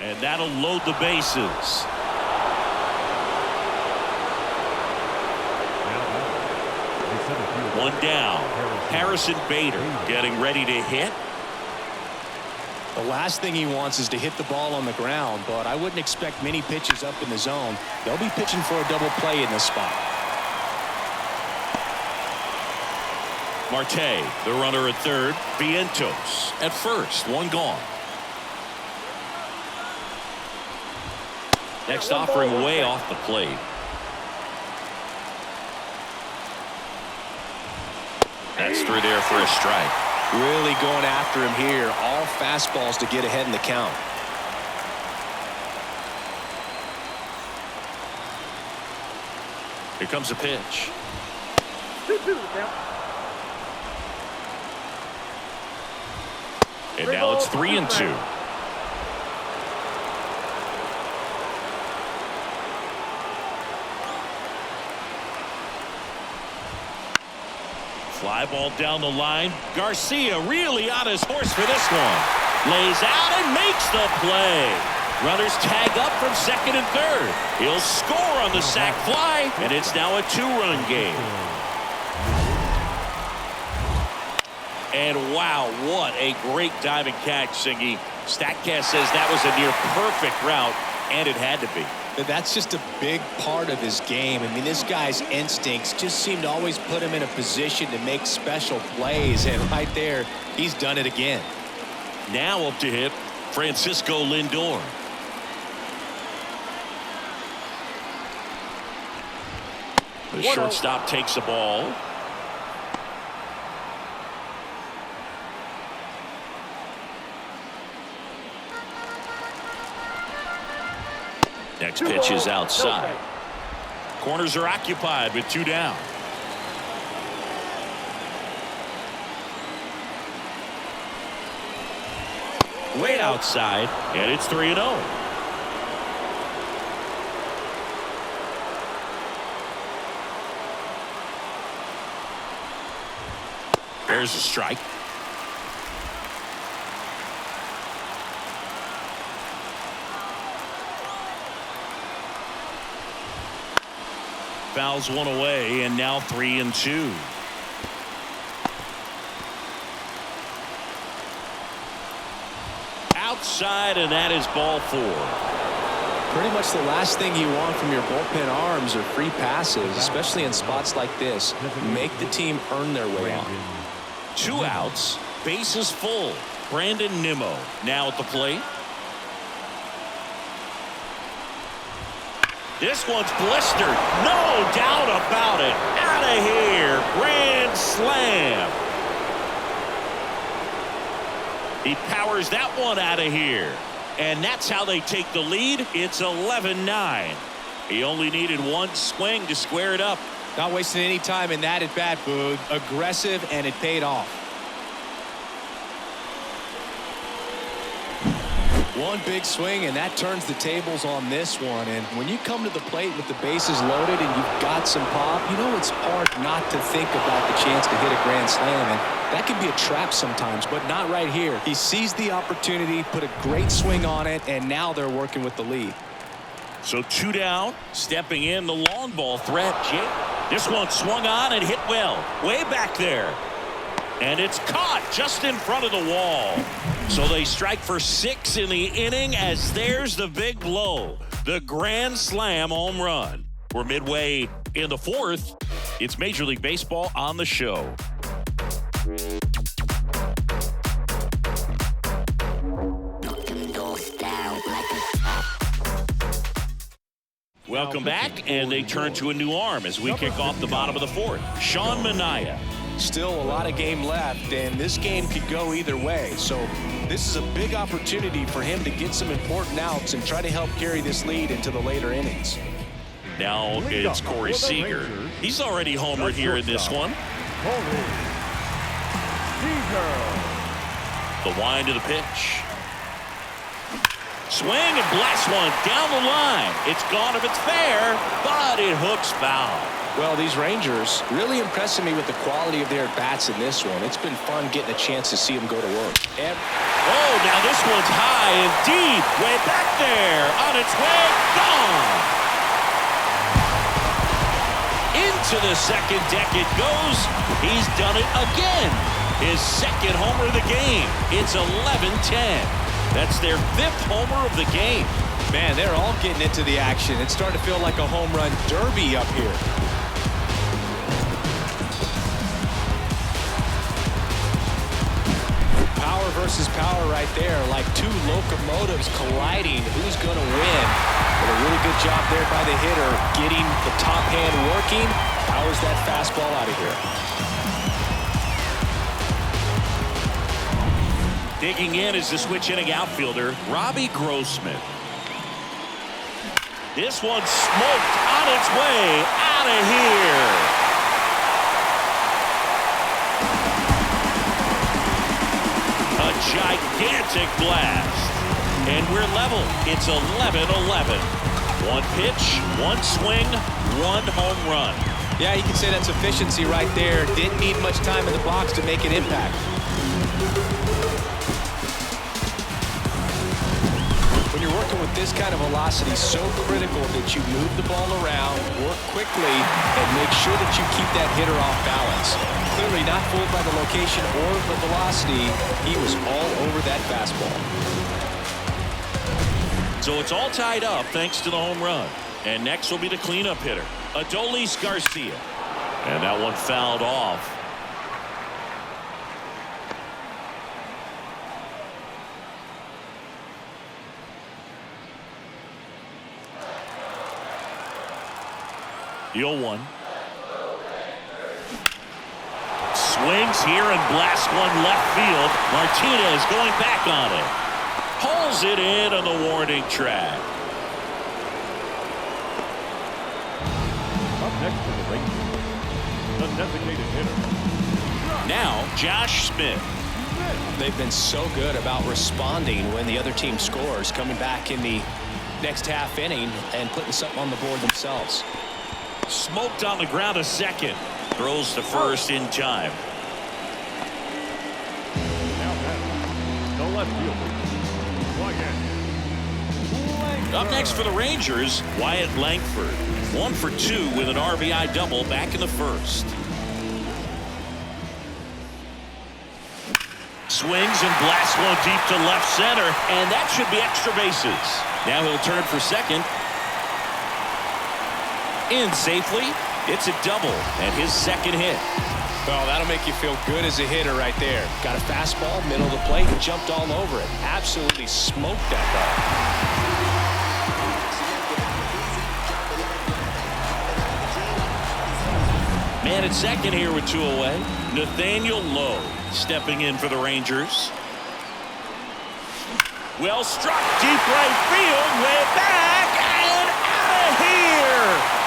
And that'll load the bases. One down. Harrison Bader getting ready to hit. The last thing he wants is to hit the ball on the ground, but I wouldn't expect many pitches up in the zone. They'll be pitching for a double play in this spot. Marte, the runner at 3rd. Vientos at 1st. 1 gone. Next offering way off the plate. That's through there for a strike. Really going after him here. All fastballs to get ahead in the count. Here comes a pitch. 2-2 count. And now it's 3 and 2. Fly ball down the line. Garcia really on his horse for this one. Lays out and makes the play. Runners tag up from 2nd and 3rd. He'll score on the sac fly, and it's now a 2-run game. And wow, what a great diving catch, Singy. StatCast says that was a near perfect route, and it had to be. That's just a big part of his game. I mean, this guy's instincts just seem to always put him in a position to make special plays, and right there, he's done it again. Now up to hit, Francisco Lindor. The shortstop takes the ball. Next pitch is outside. Corners are occupied with 2 down. Way outside, and it's 3-0. There's a strike. Fouls one away, and now 3 and 2. Outside, and that is ball 4. Pretty much the last thing you want from your bullpen arms are free passes, especially in spots like this. Make the team earn their way on. 2 outs, bases full. Brandon Nimmo now at the plate. This one's blistered. No doubt about it. Out of here. Grand slam. He powers that one out of here. And that's how they take the lead. It's 11-9. He only needed 1 swing to square it up. Not wasting any time in that at bat, Boog. Aggressive, and it paid off. One big swing, and that turns the tables on this one. And when you come to the plate with the bases loaded and you've got some pop, you know it's hard not to think about the chance to hit a grand slam. And that can be a trap sometimes, but not right here. He seized the opportunity, put a great swing on it, and now they're working with the lead. So 2 down, stepping in the long ball threat. This one swung on and hit well. Way back there. And it's caught just in front of the wall. So they strike for 6 in the inning as there's the big blow. The grand slam home run. We're midway in the 4th. It's Major League Baseball on the show. Welcome back, and they turn to a new arm as we kick off the bottom of the fourth. Sean Manaea. Still a lot of game left, and this game could go either way. So this is a big opportunity for him to get some important outs and try to help carry this lead into the later innings. Now it's Corey Seager. He's already homered here in this one. The wind of the pitch. Swing and blast one down the line. It's gone if it's fair, but it hooks foul. Well, these Rangers really impressing me with the quality of their bats in this one. It's been fun getting a chance to see them go to work. Oh, now this one's high and deep. Way back there. On its way. Gone. Into the second deck it goes. He's done it again. His second homer of the game. It's 11-10. That's their fifth homer of the game. Man, they're all getting into the action. It's starting to feel like a home run derby up here. Power versus power right there, like two locomotives colliding. Who's going to win? But a really good job there by the hitter, getting the top hand working. Powers that fastball out of here. Digging in is the switch-hitting outfielder, Robbie Grossman. This one's smoked on its way out of here. A gigantic blast. And we're level. It's 11-11. One pitch, one swing, one home run. Yeah, you can say that's efficiency right there. Didn't need much time in the box to make an impact. When you're working with this kind of velocity, so critical that you move the ball around, work quickly, and make sure that you keep that hitter off balance. Clearly not fooled by the location or the velocity. He was all over that fastball. So it's all tied up thanks to the home run. And next will be the cleanup hitter, Adolis Garcia. And that one fouled off. The 0-1. Swings here and blasts one left field. Martinez going back on it. Pulls it in on the warning track. Up next to the Rangers, the designated hitter. Now, Josh Smith. They've been so good about responding when the other team scores, coming back in the next half inning and putting something on the board themselves. Smoked on the ground a second. Throws to first in time. Now batting, the left fielder, Wyatt. Up next for the Rangers, Wyatt Langford. 1 for 2 with an RBI double back in the first. Swings and blasts one deep to left center, and that should be extra bases. Now he'll turn for second. In safely. It's a double and his second hit. Well, that'll make you feel good as a hitter right there. Got a fastball, middle of the plate, and jumped all over it. Absolutely smoked that ball. Man at second here with 2 away. Nathaniel Lowe stepping in for the Rangers. Well struck deep right field, way back and out of here.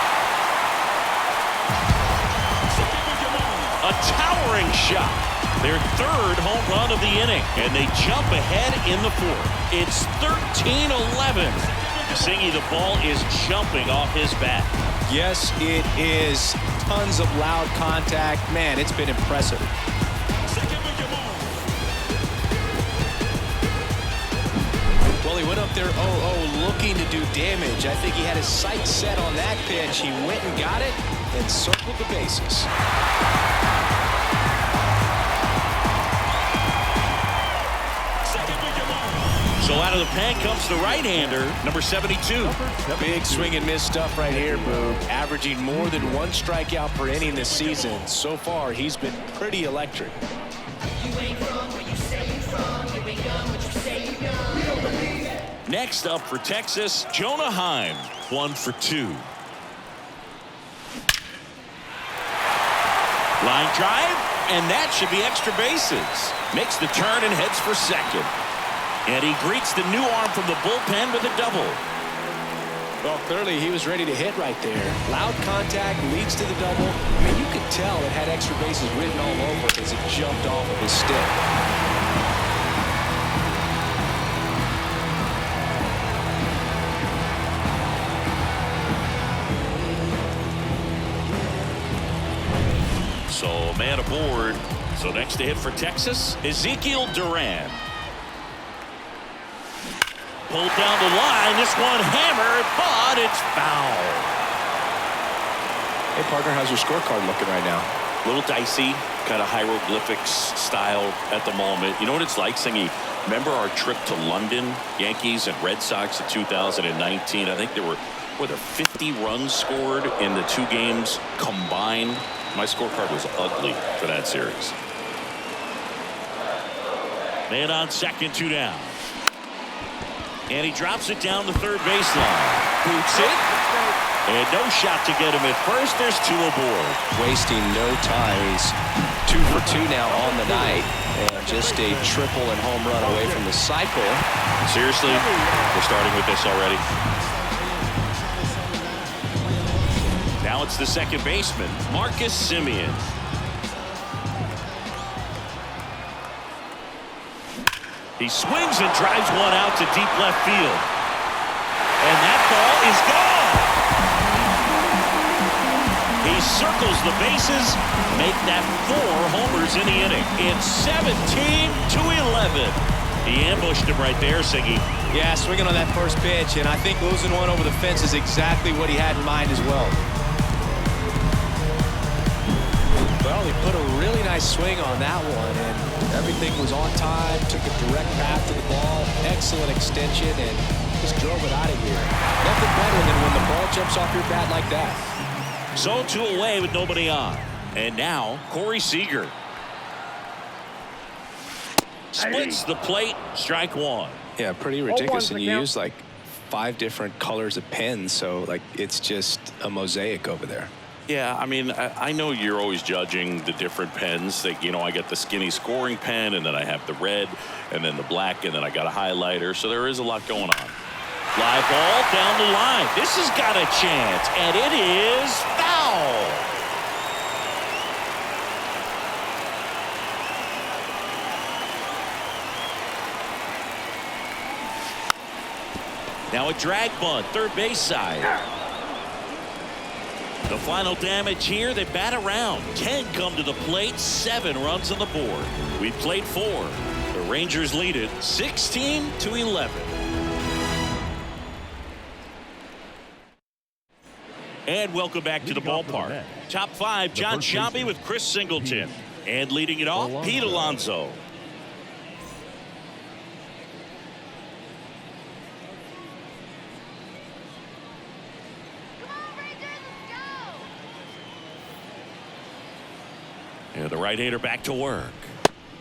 A towering shot. Their third home run of the inning, and they jump ahead in the fourth. It's 13-11. Singy, the ball is jumping off his bat. Yes, it is. Tons of loud contact. Man, it's been impressive. Well, he went up there 0-0 looking to do damage. I think he had his sights set on that pitch. He went and got it and circled the bases. So out of the pen comes the right-hander, number 72. Big swing and miss stuff right here, Boog. Averaging more than 1 strikeout per inning this season. So far, he's been pretty electric. Next up for Texas, Jonah Heim, 1 for 2. Line drive, and that should be extra bases. Makes the turn and heads for second. And he greets the new arm from the bullpen with a double. Well, clearly he was ready to hit right there. Loud contact leads to the double. I mean, you could tell it had extra bases written all over it as it jumped off of his stick. So man aboard. So next to hit for Texas, Ezekiel Duran. Pulled down the line. This one hammered, but it's foul. Hey, partner, how's your scorecard looking right now? A little dicey, kind of hieroglyphics style at the moment. You know what it's like, Singy? Remember our trip to London, Yankees and Red Sox in 2019? I think there were 50 runs scored in the 2 games combined. My scorecard was ugly for that series. Man on second, 2 down. And he drops it down the third baseline. Boots it. And no shot to get him at first. There's 2 aboard. Wasting no time. He's 2 for 2 now on the night. And just a triple and home run away from the cycle. Seriously, we're starting with this already. Now it's the second baseman, Marcus Semien. He swings and drives one out to deep left field. And that ball is gone. He circles the bases, make that 4 homers in the inning. It's 17-11. He ambushed him right there, Siggy. Yeah, swinging on that first pitch, and I think losing one over the fence is exactly what he had in mind as well. Well, he put a really nice swing on that one, and everything was on time, took a direct path to the ball, excellent extension, and just drove it out of here. Nothing better than when the ball jumps off your bat like that. So 2 away with nobody on. And now, Corey Seager. Splits the plate, strike 1. Yeah, pretty ridiculous, and you use like 5 different colors of pens, so like it's just a mosaic over there. Yeah, I mean, I know you're always judging the different pens. Like, you know, I got the skinny scoring pen, and then I have the red, and then the black, and then I got a highlighter. So there is a lot going on. Fly ball down the line. This has got a chance, and it is foul. Now a drag bunt, third base side. The final damage here, they bat around. 10 come to the plate, 7 runs on the board. We played 4. The Rangers lead it 16-11. And welcome back to the ballpark. Top 5, John Sciambi with Chris Singleton. And leading it off, Pete Alonso. And the right-hander back to work.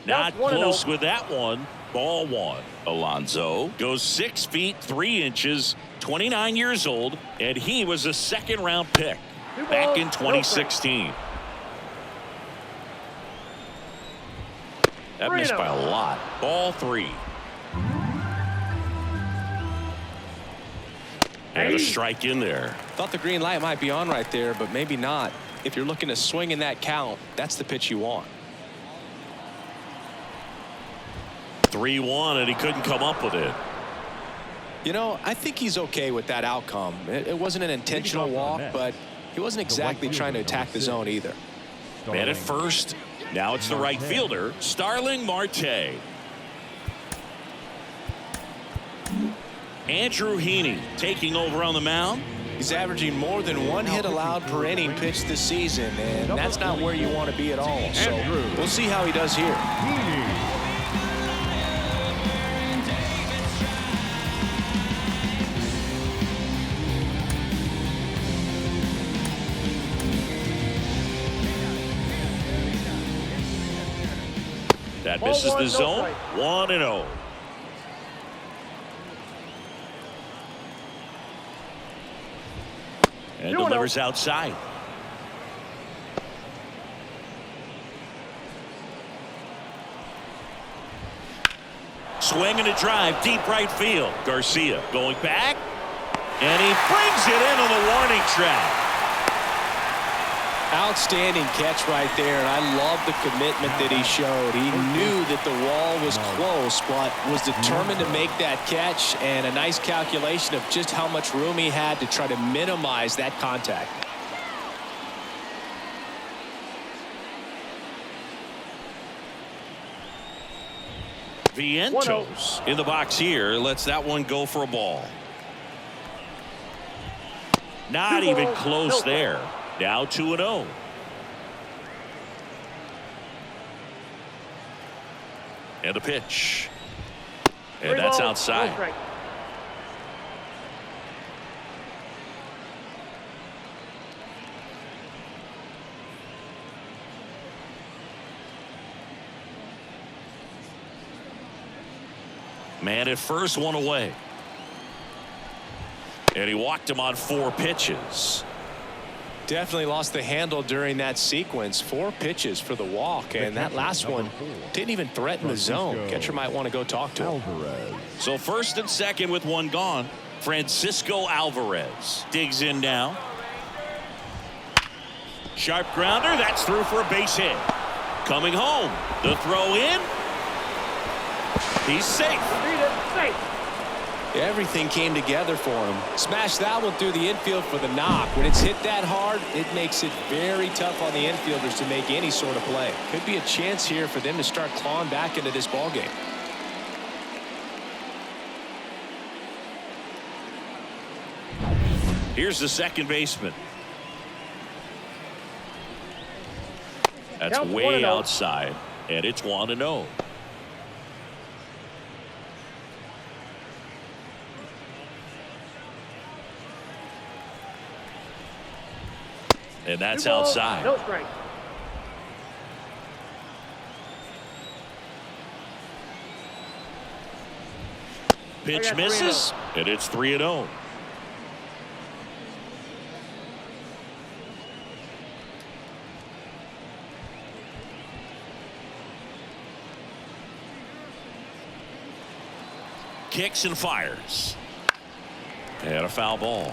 Not close with that one. Ball 1. Alonso goes 6 feet 3 inches, 29 years old, and he was a second-round pick back in 2016. That missed by a lot. Ball 3. And a strike in there. Thought the green light might be on right there, but maybe not. If you're looking to swing in that count, that's the pitch you want. 3-1, and he couldn't come up with it. You know, I think he's okay with that outcome. It wasn't an intentional walk, but he wasn't exactly trying to attack the zone either. Man at first. Now it's the right fielder, Starling Marte. Andrew Heaney taking over on the mound. He's averaging more than 1 hit allowed per inning pitched this season, and that's not where you want to be at all. So we'll see how he does here. That misses the zone. 1-0. And delivers outside. Swing and a drive, deep right field. Garcia going back, and he brings it into the warning track. Outstanding catch right there, and I love the commitment that he showed. He knew that the wall was close, but was determined to make that catch, and a nice calculation of just how much room he had to try to minimize that contact. Vientos in the box here, lets that one go for a ball. Not even close there. Now 2-0. And the pitch. And that's outside. Man at first, one away. And he walked him on 4 pitches. Definitely lost the handle during that sequence. 4 pitches for the walk, and that last one didn't even threaten the zone. Catcher might want to go talk to him. So first and second with one gone. Francisco Alvarez digs in now. Sharp grounder, that's through for a base hit. Coming home, the throw in. He's safe. Everything came together for him. Smashed that one through the infield for the knock. When it's hit that hard, it makes it very tough on the infielders to make any sort of play. Could be a chance here for them to start clawing back into this ball game. Here's the second baseman. That's way outside, and it's 1-0. And that's outside. No strike. Pitch misses, and it's 3-0. Kicks and fires. And a foul ball.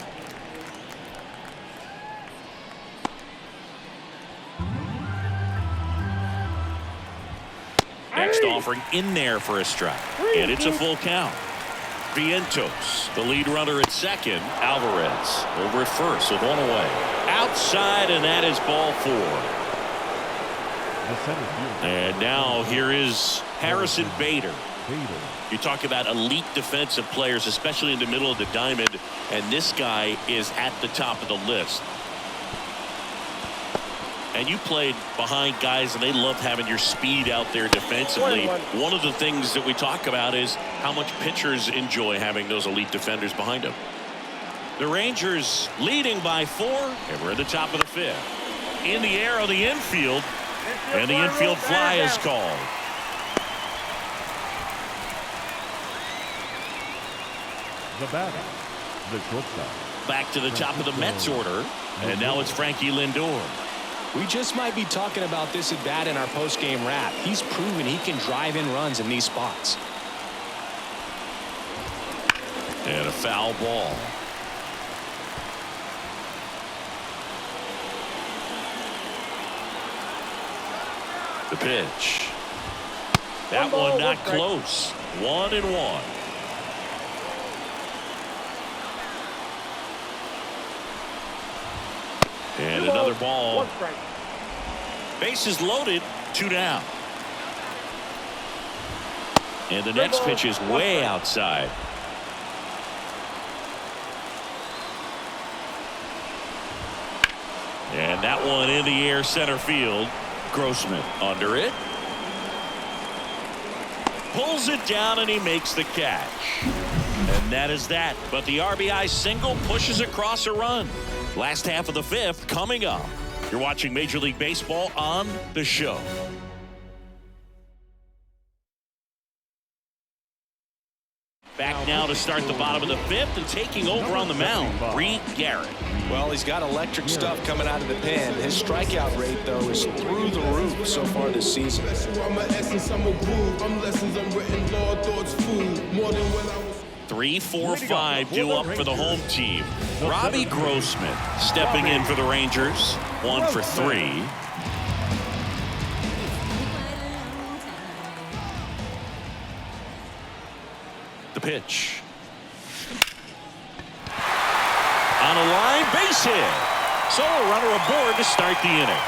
Next offering in there for a strike. And it's a full count. Vientos, the lead runner at second. Alvarez over at first with one away. Outside, and that is ball 4. And now here is Harrison Bader. You talk about elite defensive players, especially in the middle of the diamond, and this guy is at the top of the list. And you played behind guys, and they loved having your speed out there defensively. One of the things that we talk about is how much pitchers enjoy having those elite defenders behind them. The Rangers leading by 4, and we're at the top of the 5th. In the air on the infield, and the infield fly is called. The batter, the shortstop. Back to the top of the Mets order, and now it's Frankie Lindor. We just might be talking about this at bat in our post-game wrap. He's proven he can drive in runs in these spots. And a foul ball. The pitch. That one not close. 1-1. And another ball. Bases loaded, 2 down. And the next pitch is way outside. And that one in the air center field. Grossman under it. Pulls it down, and he makes the catch. And that is that. But the RBI single pushes across a run. Last half of the 5th coming up. You're watching Major League Baseball on The Show. Back now to start the bottom of the fifth, and taking over on the mound, Reed Garrett. Well, he's got electric stuff coming out of the pen. His strikeout rate, though, is through the roof so far this season. I'm an essence, I'm a groove. I'm lessons, I'm written, law, thoughts, food. More than when I was... 3, 4, 5 due up for the home team. Robbie Grossman stepping in for the Rangers. 1 for 3. The pitch. On a line, base hit. So a runner aboard to start the inning.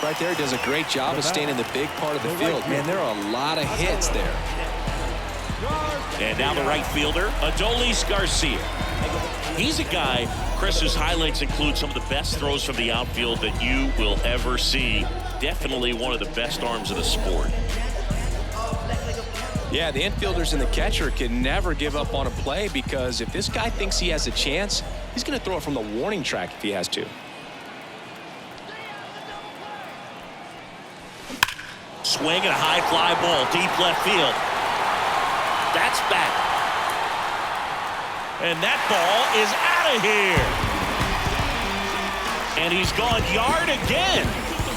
Right there, he does a great job of staying in the big part of the field. Man, there are a lot of hits there. And now the right fielder, Adolis Garcia. He's a guy, Chris's highlights include some of the best throws from the outfield that you will ever see. Definitely one of the best arms of the sport. Yeah, the infielders and the catcher can never give up on a play, because if this guy thinks he has a chance, he's going to throw it from the warning track if he has to. Swing and a high fly ball, deep left field. That's back. And that ball is out of here. And he's gone yard again.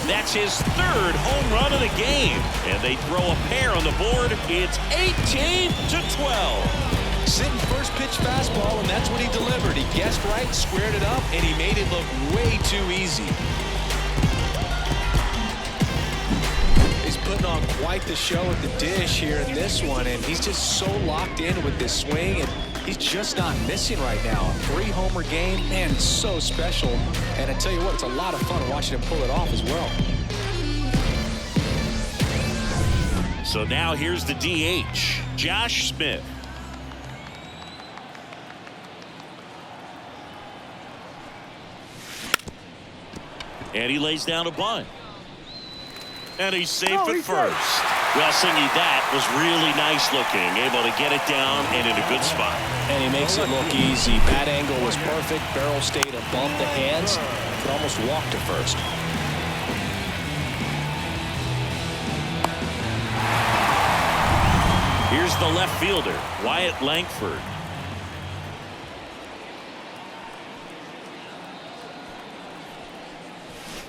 That's his third home run of the game. And they throw a pair on the board. It's 18-12. Sitting first pitch fastball, and that's what he delivered. He guessed right, squared it up, and he made it look way too easy. He's putting on quite the show at the dish here in this one, and he's just so locked in with this swing, and he's just not missing right now. A 3-homer game, man, it's so special. And I tell you what, it's a lot of fun watching him pull it off as well. So now here's the DH, Josh Smith. And he lays down a bunt. And he's safe at first. Well, Singy, that was really nice looking. Able to get it down and in a good spot. And he makes it look easy. Bat angle was perfect. Barrel stayed above the hands. Could almost walk to first. Here's the left fielder, Wyatt Langford.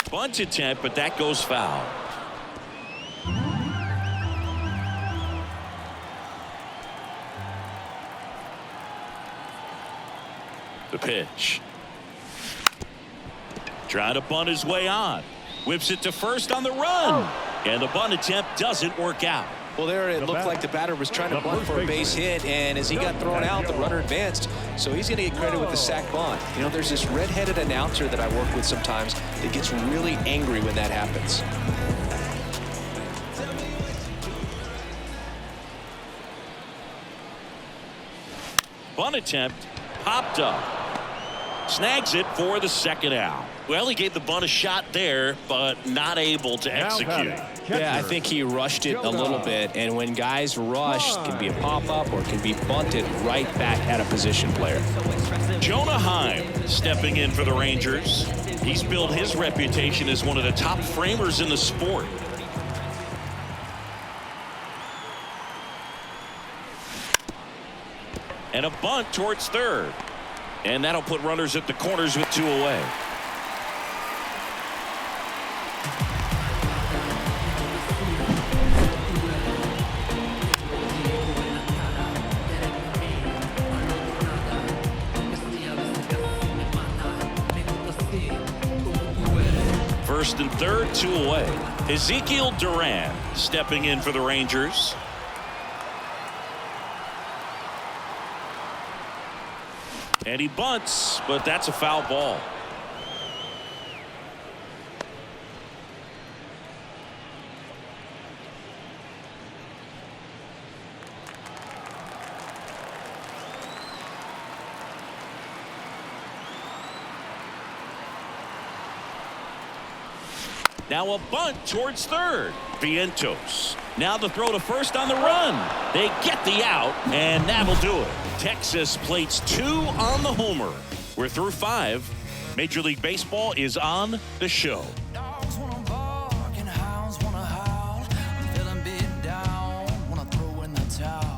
Bunt attempt, but that goes foul. The pitch. Trying to bunt his way on. Whips it to first on the run. And the bunt attempt doesn't work out. Well, there it looked like the batter was trying to bunt for a base hit, and as he got thrown out, the runner advanced. So he's going to get credit with the sac bunt. You know, there's this red-headed announcer that I work with sometimes that gets really angry when that happens. Bunt attempt popped up. Snags it for the second out. Well, he gave the bunt a shot there, but not able to execute. Yeah, I think he rushed it a little bit, and when guys rush, it can be a pop-up or it can be bunted right back at a position player. Jonah Heim stepping in for the Rangers. He's built his reputation as one of the top framers in the sport. And a bunt towards third. And that'll put runners at the corners with 2 away. First and third, 2 away. Ezekiel Duran stepping in for the Rangers. And he bunts, but that's a foul ball. Now a bunt towards third. Vientos. Now the throw to first on the run. They get the out, and that'll do it. Texas plates 2 on the homer. We're through 5. Major League Baseball is on the show. Dogs wanna bark and hounds wanna howl. I'm feeling beat down, wanna throw in the towel.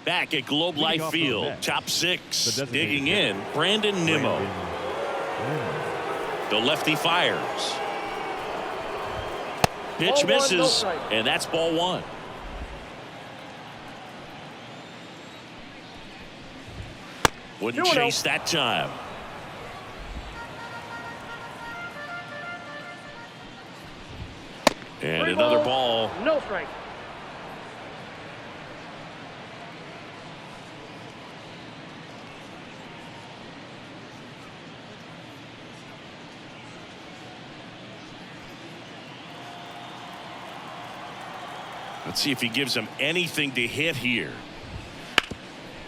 Back at Globe Leading Life off the Field, net, top six, the designated digging hitter, in, Brandon Nimmo. The lefty fires. Pitch Ball one, no misses, strike. and that's ball one. Wouldn't 2-0. chase that time. And 3 another ball, ball. no strike. Let's see if he gives him anything to hit here.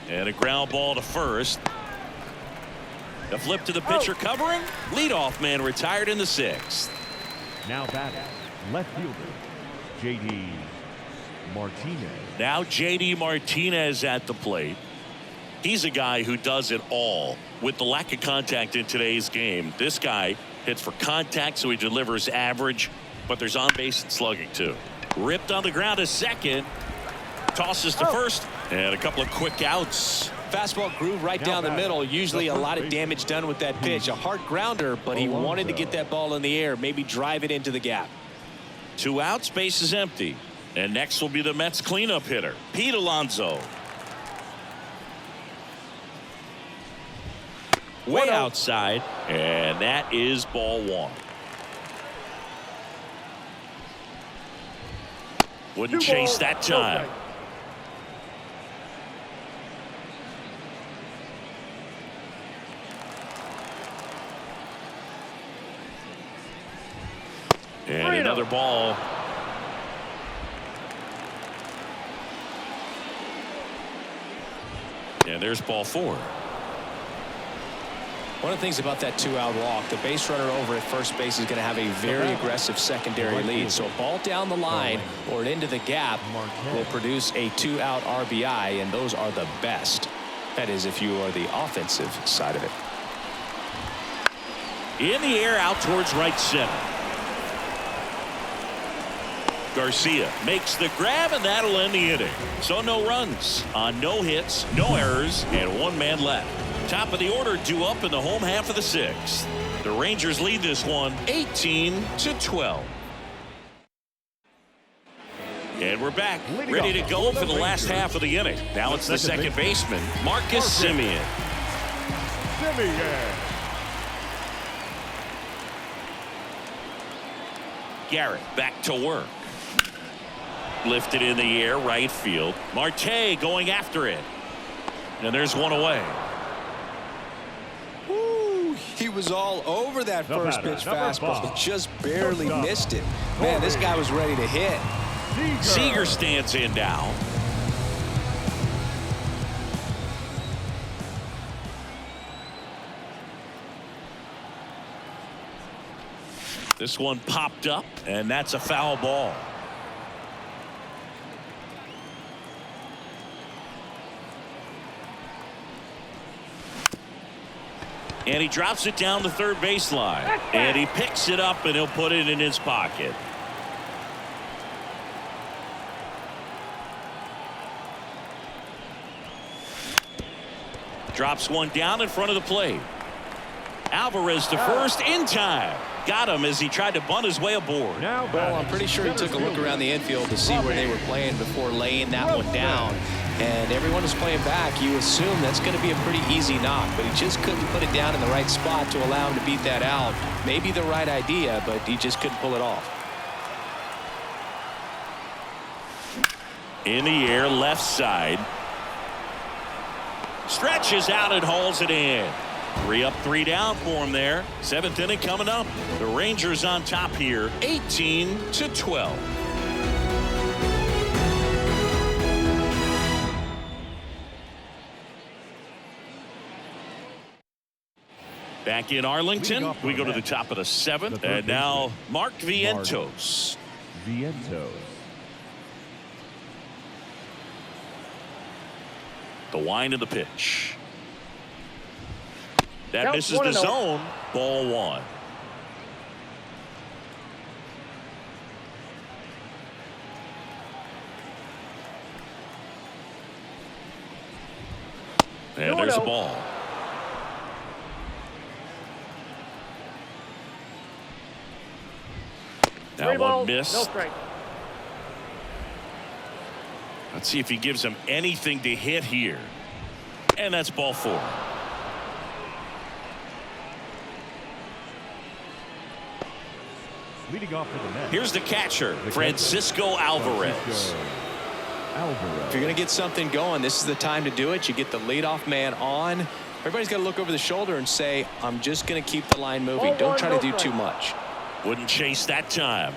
And a ground ball to first. The flip to the pitcher covering. Leadoff man retired in the sixth. Now batting, left fielder, J.D. Martinez. Now J.D. Martinez at the plate. He's a guy who does it all. With the lack of contact in today's game, this guy hits for contact, so he delivers average, but there's on base and slugging too. Ripped on the ground to second. Tosses to first. And a couple of quick outs. Fastball groove right down the middle. Usually a lot of damage done with that pitch. A hard grounder, but he wanted to get that ball in the air, maybe drive it into the gap. 2 outs, base is empty. And next will be the Mets cleanup hitter, Pete Alonso. Way outside, and that is ball one. Wouldn't 2 chase balls, that no time. strike. And another ball. And there's ball 4. One of the things about that 2-out walk, the base runner over at first base is going to have a very aggressive secondary lead. So a ball down the line or into the gap will produce a 2-out RBI, and those are the best. That is, if you are the offensive side of it. In the air, out towards right center. Garcia makes the grab, and that'll end the inning. So no runs on no hits, no errors, and 1 man left. Top of the order due up in the home half of the 6th. The Rangers lead this one 18-12. And we're back, ready to go for the last half of the inning. Now it's the second baseman, Marcus Semien. Garrett back to work. Lifted in the air, right field. Marte going after it. And there's one away. He was all over that first pitch fastball. Just barely missed it. Man, this guy was ready to hit. Seager stands in now. This one popped up, and that's a foul ball. And he drops it down the third baseline. And he picks it up, and he'll put it in his pocket. Drops one down in front of the plate. Alvarez to first in time. Got him as he tried to bunt his way aboard. Well, I'm pretty sure he took a look around the infield to see where they were playing before laying that one down. And everyone is playing back. You assume that's going to be a pretty easy knock, but he just couldn't put it down in the right spot to allow him to beat that out. Maybe the right idea, but he just couldn't pull it off. In the air, left side. Stretches out and hauls it in. 3 up, 3 down for him there. 7th inning coming up. The Rangers on top here, 18-12. Back in Arlington, we go to the top of the 7th, and now Mark Vientos. The wind of the pitch. That misses the zone. Ball 1. And there's a ball. That one missed. No strike. Let's see if he gives him anything to hit here. And that's ball 4. Leading off for the Mets. Here's the catcher, Francisco Alvarez. If you're going to get something going, this is the time to do it. You get the leadoff man on. Everybody's got to look over the shoulder and say, I'm just going to keep the line moving. Don't try to do too much. Wouldn't chase that time.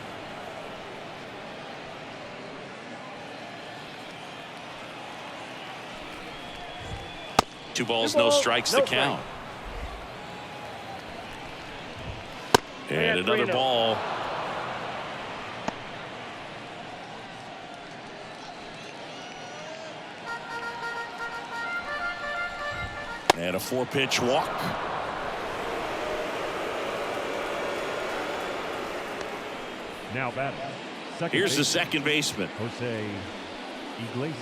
Two balls, no strikes to count. And another ball. And a 4-pitch walk. Now batting. Here's the second baseman. Jose Iglesias.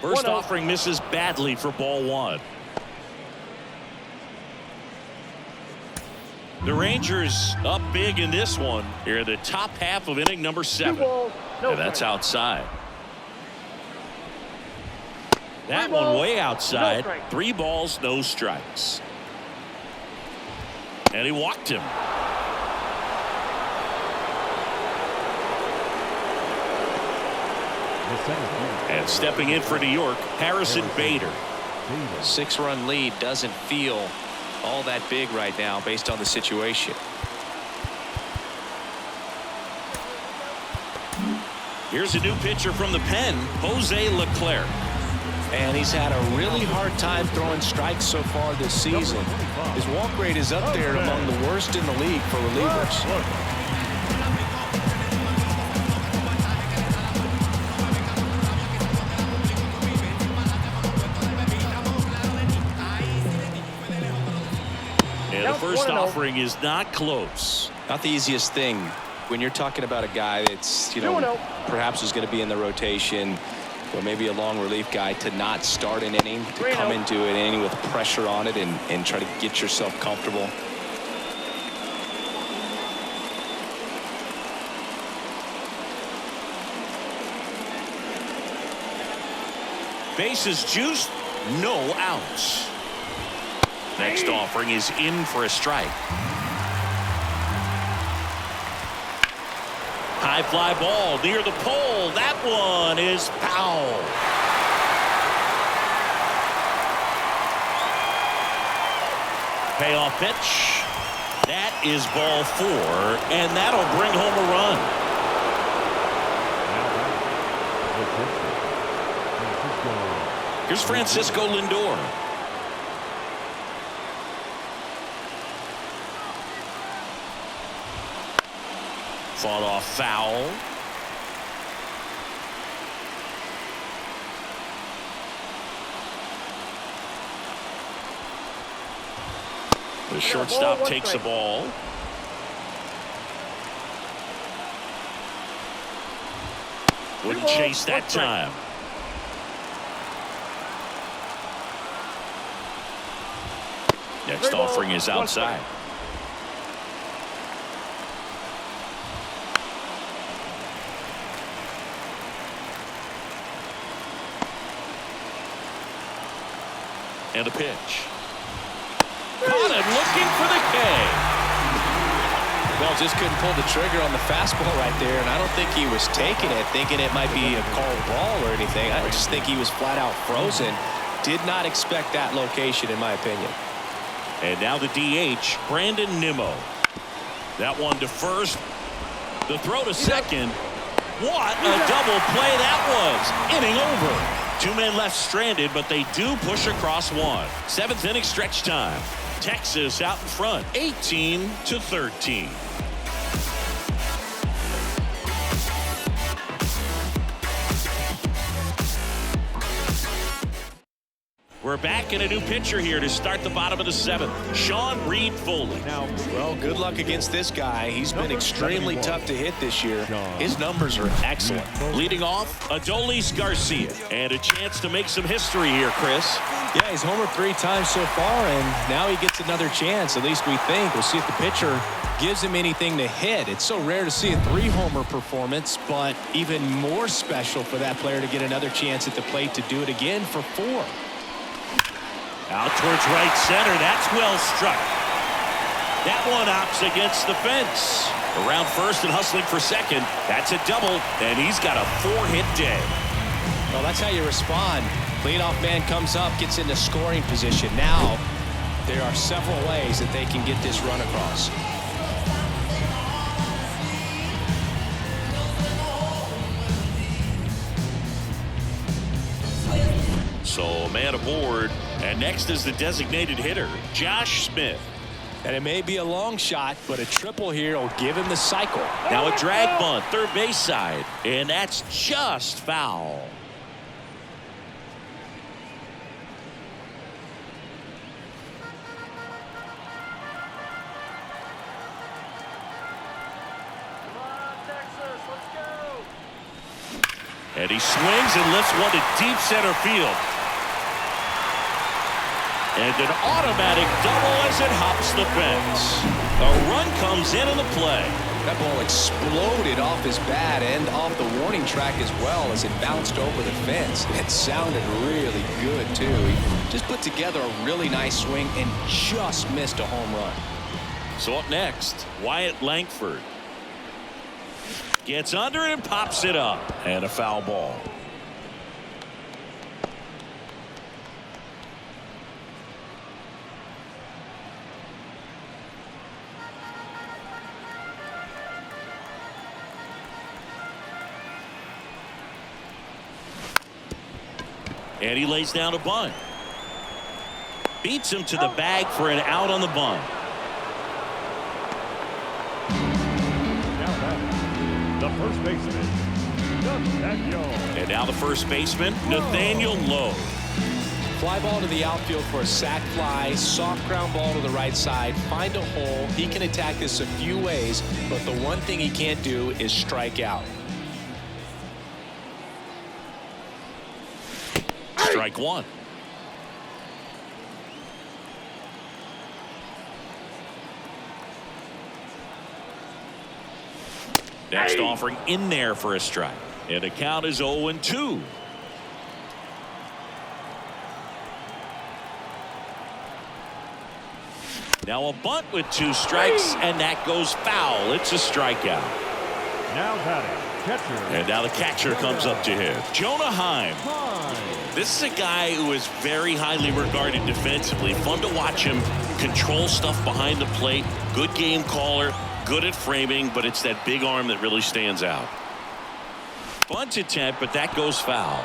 First offering misses badly for ball 1. The Rangers up big in this one. Here in the top half of inning number 7. And that's outside. That one way outside. 3 balls, no strikes. And he walked him. And stepping in for New York, Harrison Bader. 6-run lead doesn't feel all that big right now based on the situation. Here's a new pitcher from the pen, Jose Leclerc. And he's had a really hard time throwing strikes so far this season. His walk rate is up there among the worst in the league for relievers. And the first offering is not close. Not the easiest thing when you're talking about a guy that's, perhaps is going to be in the rotation, or maybe a long relief guy, to not start an inning, to come into an inning with pressure on it and try to get yourself comfortable. Bases juiced, no outs. Next offering is in for a strike. High fly ball near the pole. That one is foul. Payoff pitch. That is ball 4, and that'll bring home a run. Here's Francisco Lindor. Fought off foul. The shortstop takes the ball. Wouldn't chase that time. Next offering is outside. And a pitch. Caught him looking for the K. Well, just couldn't pull the trigger on the fastball right there, and I don't think he was taking it, thinking it might be a called ball or anything. I just think he was flat out frozen. Did not expect that location, in my opinion. And now the DH, Brandon Nimmo. That one to first. The throw to second. What a double play that was. Inning over. 2 men left stranded, but they do push across 1. 7th inning stretch time. Texas out in front, 18-13. We're back in a new pitcher here to start the bottom of the 7th. Sean Reed Foley. Now, Well, good luck against this guy. He's been extremely tough to hit this year. His numbers are excellent. Leading off, Adolis Garcia. And a chance to make some history here, Chris. Yeah, he's homered 3 times so far, and now he gets another chance. At least we think. We'll see if the pitcher gives him anything to hit. It's so rare to see a 3-homer performance, but even more special for that player to get another chance at the plate to do it again for 4. Out towards right center. That's well struck. That one opts against the fence. Around first and hustling for second. That's a double, and he's got a 4-hit day. Well, that's how you respond. Leadoff man comes up, gets into scoring position. Now, there are several ways that they can get this run across. So a man aboard, and next is the designated hitter, Josh Smith. And it may be a long shot, but a triple here will give him the cycle. Now a drag bunt, third base side, and that's just foul. And he swings and lifts one to deep center field. And an automatic double as it hops the fence. A run comes in the play. That ball exploded off his bat and off the warning track as well as it bounced over the fence. It sounded really good, too. He just put together a really nice swing and just missed a home run. So up next, Wyatt Langford. Gets under it and pops it up. And a foul ball. And he lays down a bunt. Beats him to the bag for an out on the bunt. the first baseman, Nathaniel. And now the first baseman, Nathaniel Lowe. Fly ball to the outfield for a sac fly. Soft ground ball to the right side. Find a hole. He can attack this a few ways, but the one thing he can't do is strike out. Strike one. Next offering in there for a strike. And the count is 0-2. Now a bunt with 2 strikes, and that goes foul. It's a strikeout. Now batting, catcher. And now the catcher comes up to him. Jonah Heim. This is a guy who is very highly regarded defensively. Fun to watch him control stuff behind the plate. Good game caller. Good at framing, but it's that big arm that really stands out. Bunt attempt, but that goes foul.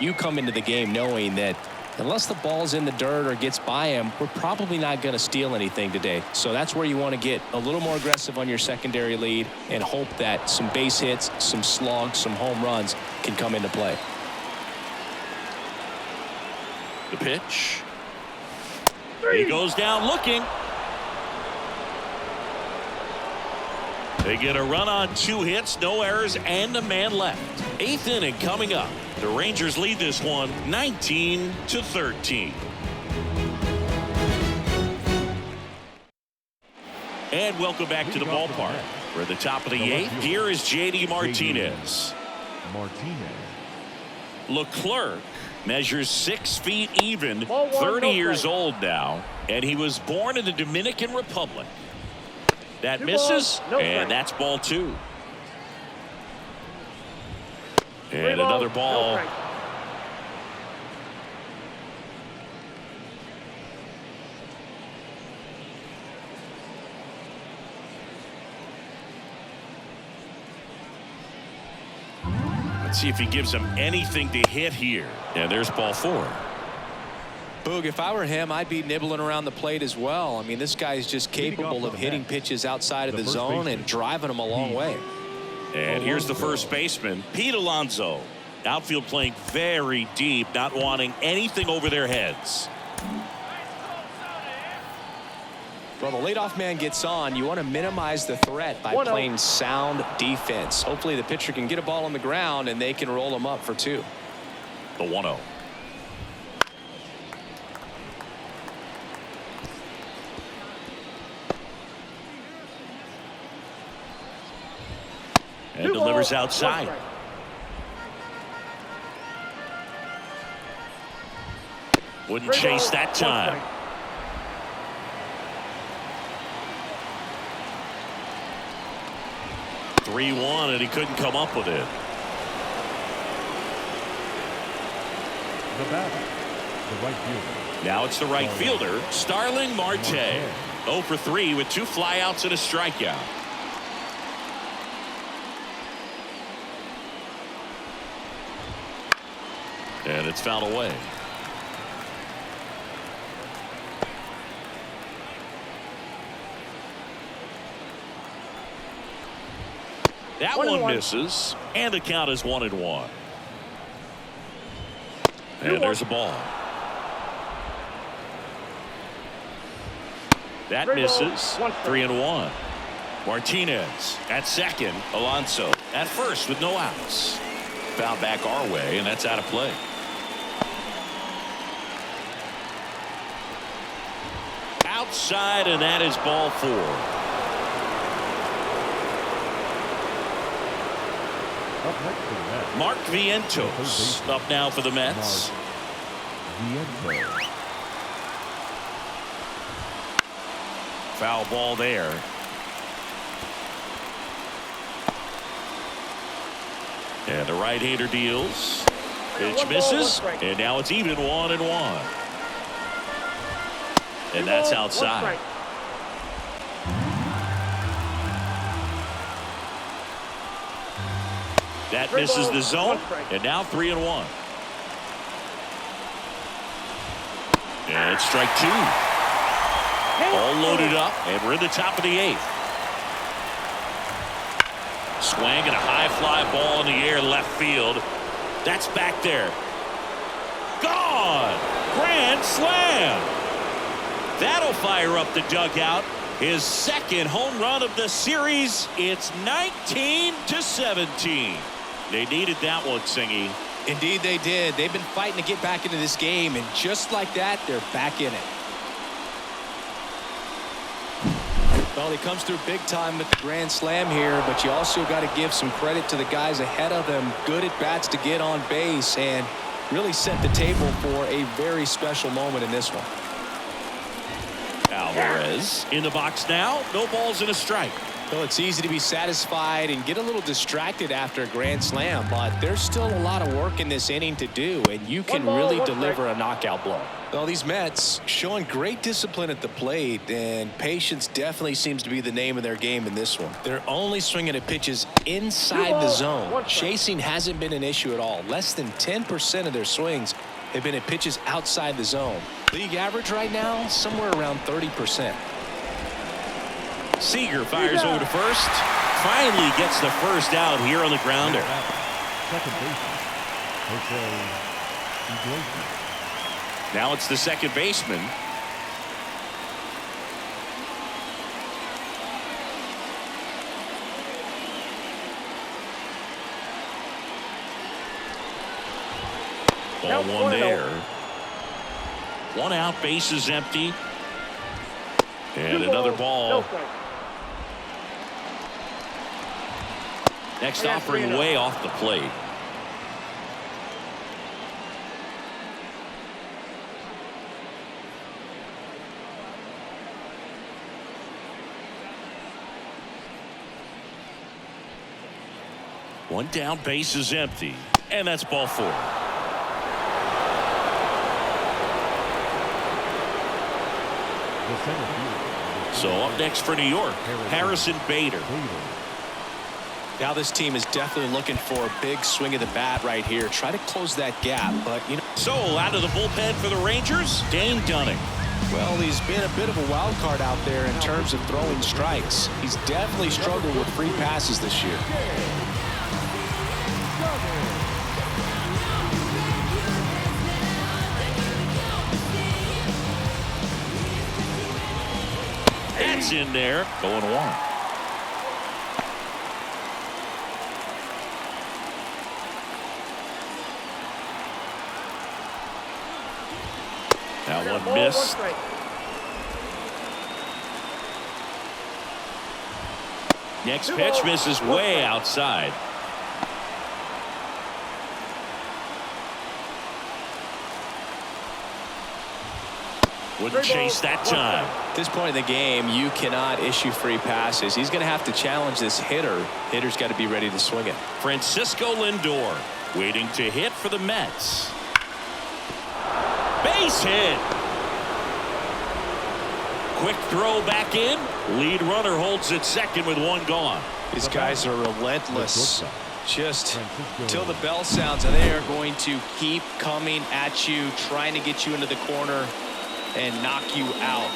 You come into the game knowing that unless the ball's in the dirt or gets by him, we're probably not going to steal anything today. So that's where you want to get a little more aggressive on your secondary lead and hope that some base hits, some slugs, some home runs can come into play. The pitch. He goes down looking. They get a run on 2 hits, no errors, and a man left. 8th inning coming up. The Rangers lead this one 19-13. And welcome back to the ballpark. We're at the top of the 8th. Here is J.D. Martinez. Leclerc measures 6 feet even, 30 years old now, and he was born in the Dominican Republic. That misses, and that's ball 2. And another ball. Let's see if he gives him anything to hit here. And there's ball 4. Boog, if I were him, I'd be nibbling around the plate as well. I mean, this guy's just capable of hitting pitches outside of the zone and driving them a long way. And here's the first baseman, Pete Alonso. Outfield playing very deep, not wanting anything over their heads. Well, the leadoff man gets on. You want to minimize the threat by playing sound defense. Hopefully the pitcher can get a ball on the ground and they can roll them up for 2. The 1-0. And delivers outside. Wouldn't chase that time. Three-1, and he couldn't come up with it. The batter, the right fielder. Now it's the right fielder, Starling Marte. 0 for 3 with 2 flyouts and a strikeout. And it's fouled away. That one misses, and the count is 1-1. And there's a ball. That misses. 3-1. Martinez at second. Alonso at first with no outs. Foul back our way, and that's out of play. Outside, and that is ball 4. Up next for the Mets, Mark Vientos up now for the Mets. Vientos. Foul ball there. And the right-hander deals. Pitch misses, and now it's even 1-1. And that's outside. That misses the zone, and now 3-1. And it's strike 2. All loaded up, and we're in the top of the 8th. Swing and a high fly ball in the air left field. That's back there. Gone! Grand slam! That'll fire up the dugout. His second home run of the series. It's 19-17. They needed that one, Singy. Indeed they did. They've been fighting to get back into this game, and just like that, they're back in it. Well, he comes through big time with the grand slam here, but you also got to give some credit to the guys ahead of him. Good at bats to get on base and really set the table for a very special moment in this one. Alvarez in the box now. No balls and a strike. Well, it's easy to be satisfied and get a little distracted after a grand slam, but there's still a lot of work in this inning to do, and you can really deliver a knockout blow. Well, these Mets showing great discipline at the plate, and patience definitely seems to be the name of their game in this one. They're only swinging at pitches inside the zone. Chasing hasn't been an issue at all. Less than 10% of their swings have been at pitches outside the zone. League average right now, somewhere around 30%. Seager fires over to first. Finally gets the first out here on the grounder. Second baseman, Jose Iglesias. Now it's the second baseman. Ball 1 there. 1 out, bases empty. And another ball. Next offering way off the plate. One down, base is empty. And that's ball 4. So up next for New York, Harrison Bader. Now this team is definitely looking for a big swing of the bat right here. Try to close that gap, but you know. So out of the bullpen for the Rangers, Dane Dunning. Well, he's been a bit of a wild card out there in terms of throwing strikes. He's definitely struggled with free passes this year. He's in there. 0-1. That one missed. Next pitch misses way outside. Wouldn't chase that time. At this point in the game, you cannot issue free passes. He's going to have to challenge this hitter. Hitter's got to be ready to swing it. Francisco Lindor waiting to hit for the Mets. Base hit. Quick throw back in. Lead runner holds at second with one gone. These guys are relentless. Just till the bell sounds, and they are going to keep coming at you, trying to get you into the corner and knock you out.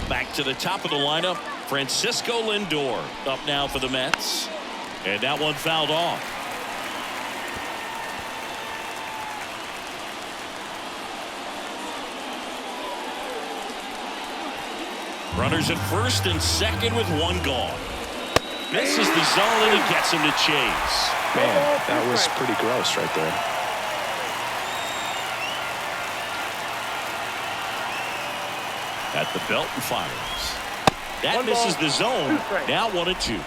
Back to the top of the lineup, Francisco Lindor up now for the Mets. And that one fouled off. Runners at first and second with one gone. Misses the zone and it gets him to chase. Man, that was pretty gross right there. At the belt and fires. That misses the zone. Now 1-2.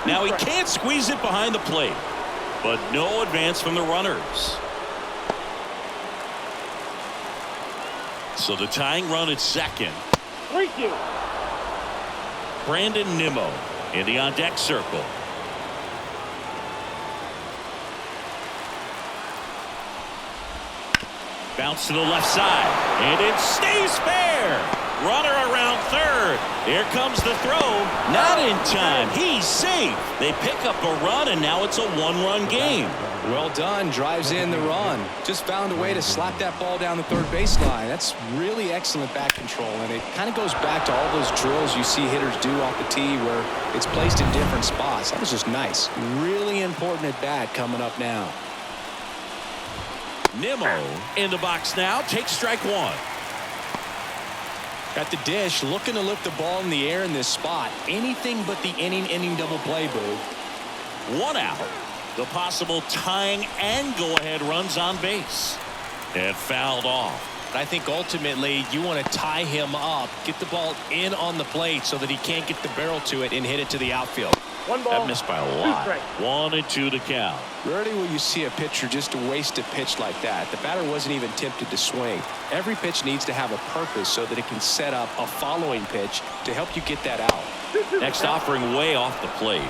Now he can't squeeze it behind the plate, but no advance from the runners. So the tying run at second. Thank you. Brandon Nimmo in the on-deck circle. Bounce to the left side, and it stays fair. Runner around third. Here comes the throw. Not in time. He's safe. They pick up a run, and now it's a one-run game. Well done. Drives in the run. Just found a way to slap that ball down the third baseline. That's really excellent back control, and it kind of goes back to all those drills you see hitters do off the tee where it's placed in different spots. That was just nice. Really important at bat coming up now. Nimmo in the box now. Takes strike one. At the dish, looking to lift the ball in the air in this spot. Anything but the inning double play, Boo. One out. The possible tying and go-ahead runs on base. And fouled off. I think ultimately you want to tie him up, get the ball in on the plate so that he can't get the barrel to it and hit it to the outfield. One ball. That missed by a lot. 1-2 to count. Rarely will you see a pitcher just waste a pitch like that. The batter wasn't even tempted to swing. Every pitch needs to have a purpose so that it can set up a following pitch to help you get that out. Next offering way off the plate.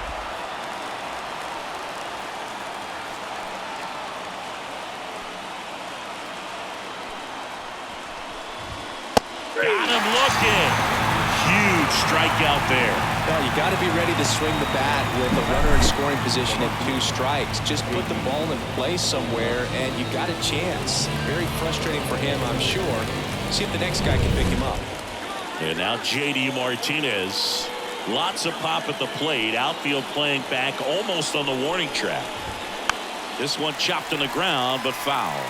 Got him looking. Huge strikeout there. Well, you got to be ready to swing the bat with a runner in scoring position and 2 strikes. Just put the ball in place somewhere and you got a chance. Very frustrating for him, I'm sure. See if the next guy can pick him up. And now J.D. Martinez. Lots of pop at the plate. Outfield playing back almost on the warning track. This one chopped on the ground, but foul.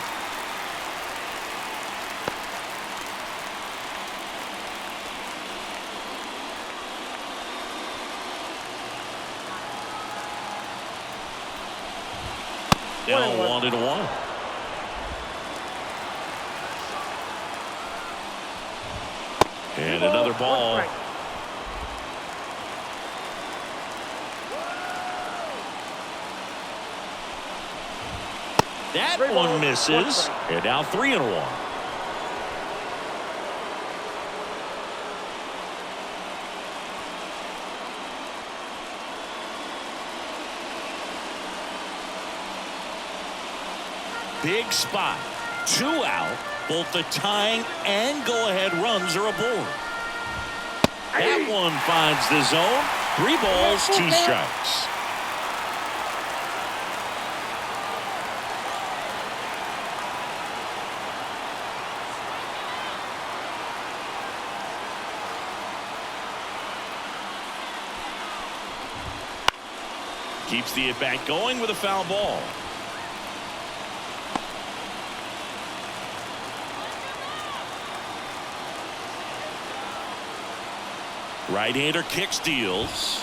Now 1-1. And another ball. That one misses. And now 3-1. Big spot. 2 out. Both the tying and go-ahead runs are aboard. That one finds the zone. 3 balls, 2 strikes. Keeps the at-bat going with a foul ball. Right-hander kicks, deals.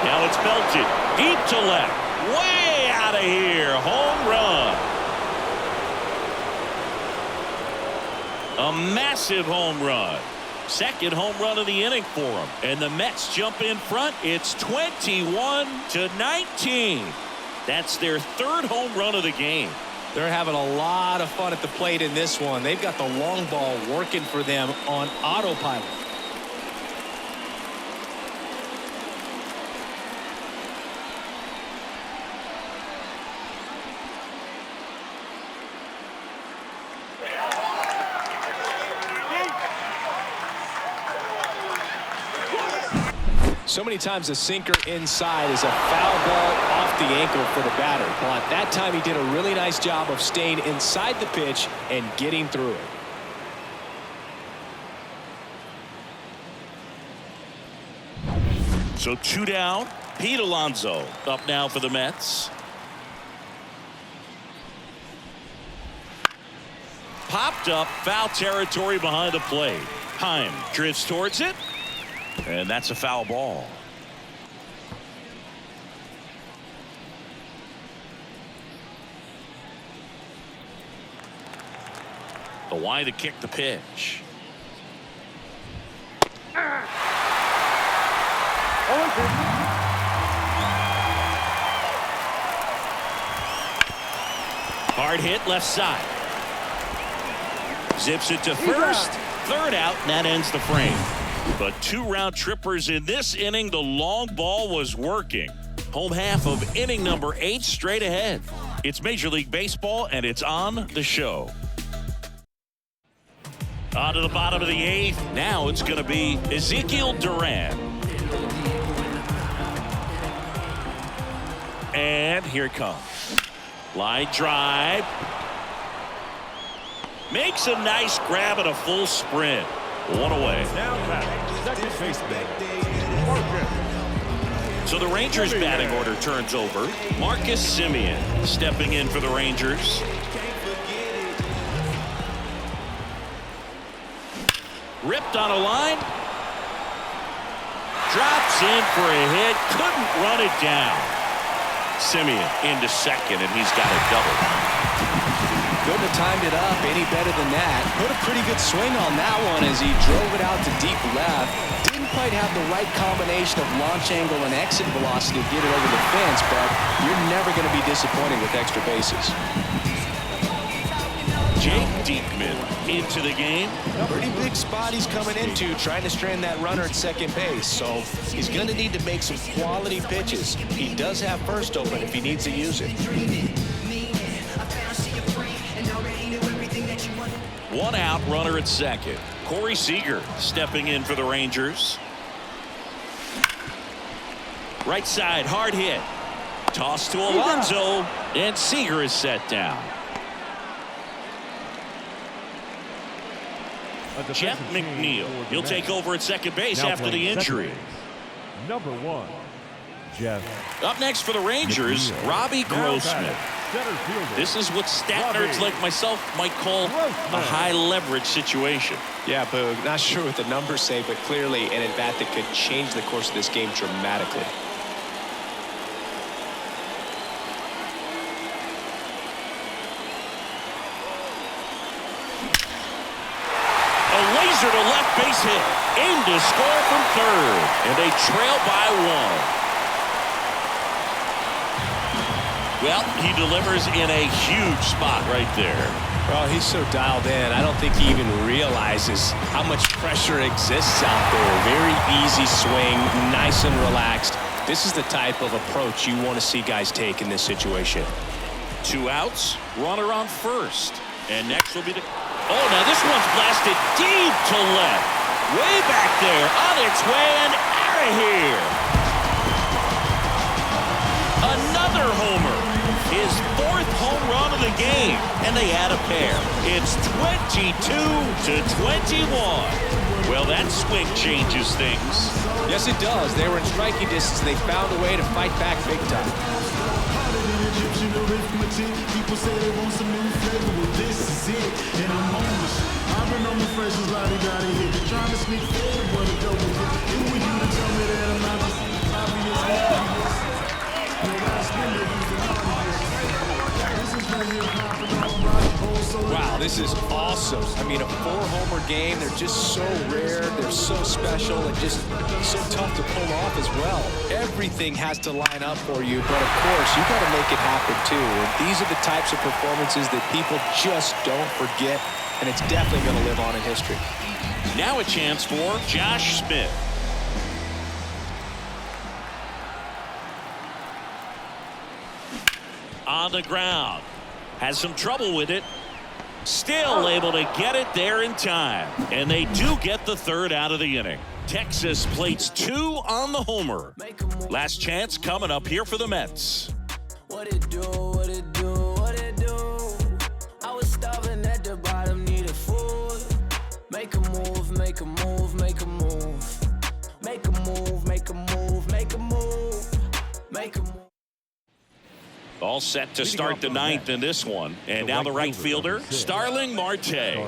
Now it's belted deep to left. Way out of here. Home run. A massive home run. Second home run of the inning for him. And the Mets jump in front. It's 21-19. That's their third home run of the game. They're having a lot of fun at the plate in this one. They've got the long ball working for them on autopilot. So many times a sinker inside is a foul ball off the ankle for the batter. Well, at that time, he did a really nice job of staying inside the pitch and getting through it. So 2 down. Pete Alonso up now for the Mets. Popped up, foul territory behind the plate. Heim drifts towards it. And that's a foul ball. The wide to kick the pitch. Hard hit left side. Zips it to first. Third out, and that ends the frame. But 2 round trippers in this inning. The long ball was working. Home half of inning number 8 straight ahead. It's Major League Baseball, and it's on the show. On to the bottom of the 8th. Now it's going to be Ezekiel Duran. And here it comes. Line drive. Makes a nice grab at a full sprint. One away. Now back, second baseman, Marcus. So the Rangers batting order turns over. Marcus Semien stepping in for the Rangers. Ripped on a line. Drops in for a hit. Couldn't run it down. Semien into second, and he's got a double. Couldn't have timed it up any better than that. Put a pretty good swing on that one as he drove it out to deep left. Didn't quite have the right combination of launch angle and exit velocity to get it over the fence, but you're never going to be disappointed with extra bases. Jake Diekman into the game. Pretty big spot he's coming into, trying to strand that runner at second base. So he's going to need to make some quality pitches. He does have first open if he needs to use it. 1 out, runner at second. Corey Seager stepping in for the Rangers. Right side, hard hit. Toss to Alonso, and Seager is set down. Jeff McNeil, he'll take over at second base after the injury. Number 1, Jeff. Up next for the Rangers, Robbie Grossman. This is what stat nerds like myself might call a high-leverage situation. Yeah, Boog, not sure what the numbers say, but clearly an at-bat that could change the course of this game dramatically. A laser to left base hit. In to score from third, and they trail by 1. Well, he delivers in a huge spot right there. Well, he's so dialed in, I don't think he even realizes how much pressure exists out there. Very easy swing, nice and relaxed. This is the type of approach you want to see guys take in this situation. 2 outs, runner on first. And next will be the... Oh, now this one's blasted deep to left. Way back there, on its way and out of here. Another homer. His 4th home run of the game, and they add a pair. It's 22-21. Well, that swing changes things. Yes, it does. They were in striking distance. They found a way to fight back big time. People say they want some new flavor. Well, this is it, and I'm on this. I've been on the fresh as Lottie got it here. Trying to sneak forward, but a double hit. Who are you to tell me that I'm not just obvious? Wow, this is awesome. I mean, a 4-homer game. They're just so rare. They're so special and just so tough to pull off as well. Everything has to line up for you, but of course, you got to make it happen too. And these are the types of performances that people just don't forget, and it's definitely going to live on in history. Now a chance for Josh Smith. On the ground. Has some trouble with it. Still able to get it there in time. And they do get the third out of the inning. Texas plates 2 on the homer. Last chance coming up here for the Mets. What it do, what it do, what it do. I was starving at the bottom, needed food. Make a move, make a move, make a move. Make a move, make a move, make a move. Make a move. All set to start the ninth in this one. And now the right fielder, Starling Marte.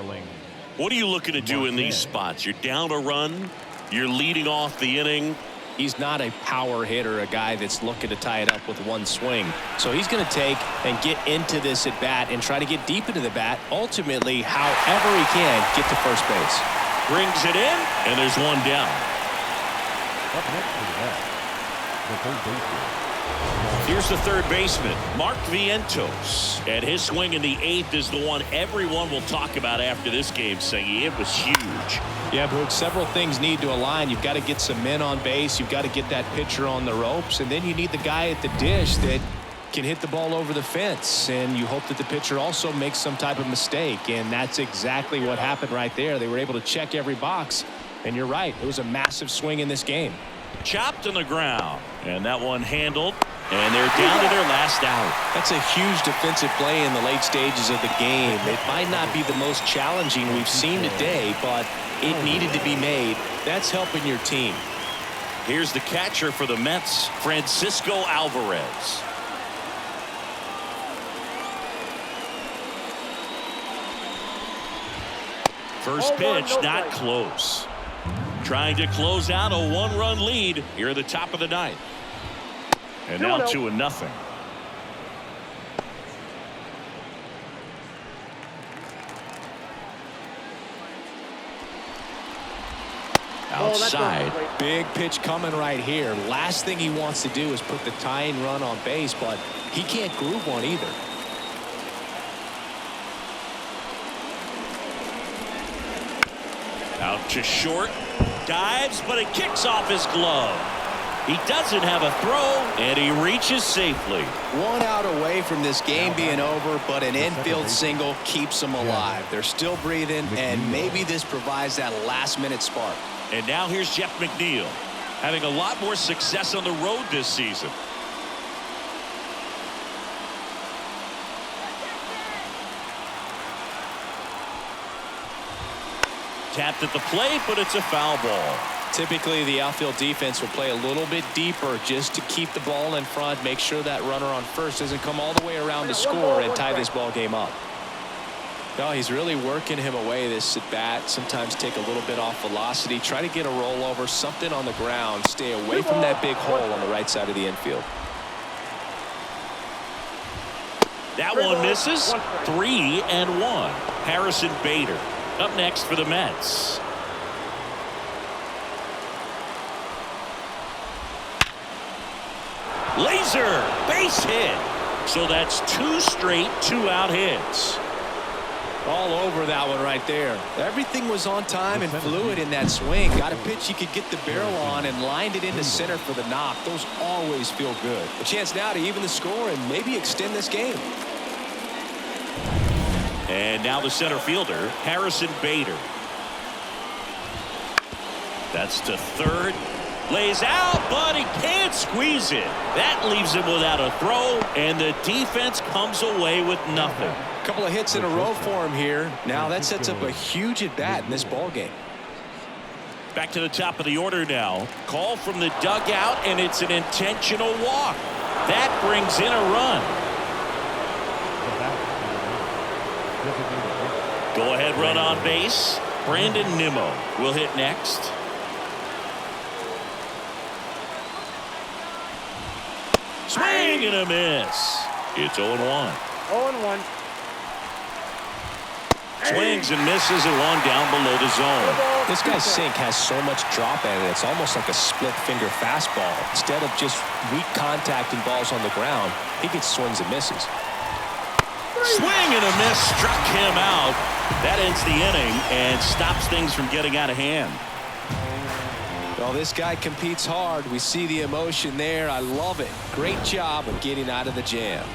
What are you looking to do in these spots? You're down a run. You're leading off the inning. He's not a power hitter, a guy that's looking to tie it up with one swing. So he's going to take and get into this at bat and try to get deep into the bat. Ultimately, however he can, get to first base. Brings it in, and there's one down. Up next to the bat, the third baseman. Here's the third baseman, Mark Vientos. And his swing in the 8th is the one everyone will talk about after this game, saying it was huge. Yeah, Brooke, several things need to align. You've got to get some men on base. You've got to get that pitcher on the ropes. And then you need the guy at the dish that can hit the ball over the fence. And you hope that the pitcher also makes some type of mistake. And that's exactly what happened right there. They were able to check every box. And you're right. It was a massive swing in this game. Chopped on the ground. And that one handled. And they're down to their last out. That's a huge defensive play in the late stages of the game. It might not be the most challenging we've seen today, but it needed to be made. That's helping your team. Here's the catcher for the Mets, Francisco Alvarez. First pitch, not close. Trying to close out a 1-run lead here at the top of the ninth. And now 2-0. Outside. Big pitch coming right here. Last thing he wants to do is put the tying run on base, but he can't groove one either. Out to short. Dives, but it kicks off his glove. He doesn't have a throw, and he reaches safely. 1 out away from this game being over, but an infield single keeps them alive. They're still breathing, and maybe this provides that last-minute spark. And now here's Jeff McNeil, having a lot more success on the road this season. Tapped at the plate, but it's a foul ball. Typically, the outfield defense will play a little bit deeper just to keep the ball in front, make sure that runner on first doesn't come all the way around to score and tie this ball game up. No, he's really working him away this at bat. Sometimes take a little bit off velocity, try to get a rollover, something on the ground, stay away from that big hole on the right side of the infield. That one misses. 3-1. Harrison Bader up next for the Mets. Laser base hit. So that's 2 straight 2-out hits. All over that one right there. Everything was on time and fluid in that swing. Got a pitch he could get the barrel on and lined it into center for the knock. Those always feel good. A chance now to even the score and maybe extend this game. And now the center fielder, Harrison Bader. That's to third. Lays out, but he can't squeeze it. That leaves him without a throw, and the defense comes away with nothing. A couple of hits in a row for him here. Now that sets up a huge at-bat in this ball game. Back to the top of the order now. Call from the dugout, and it's an intentional walk. That brings in a run. Go ahead run on base. Brandon Nimmo will hit next. Swing and a miss. It's 0-1. 0-1. Swings and misses and one down below the zone. This guy's sink has so much drop at it. It's almost like a split finger fastball. Instead of just weak contact and balls on the ground, he gets swings and misses. Swing and a miss struck him out. That ends the inning and stops things from getting out of hand. Well, this guy competes hard. We see the emotion there. I love it. Great job of getting out of the jam.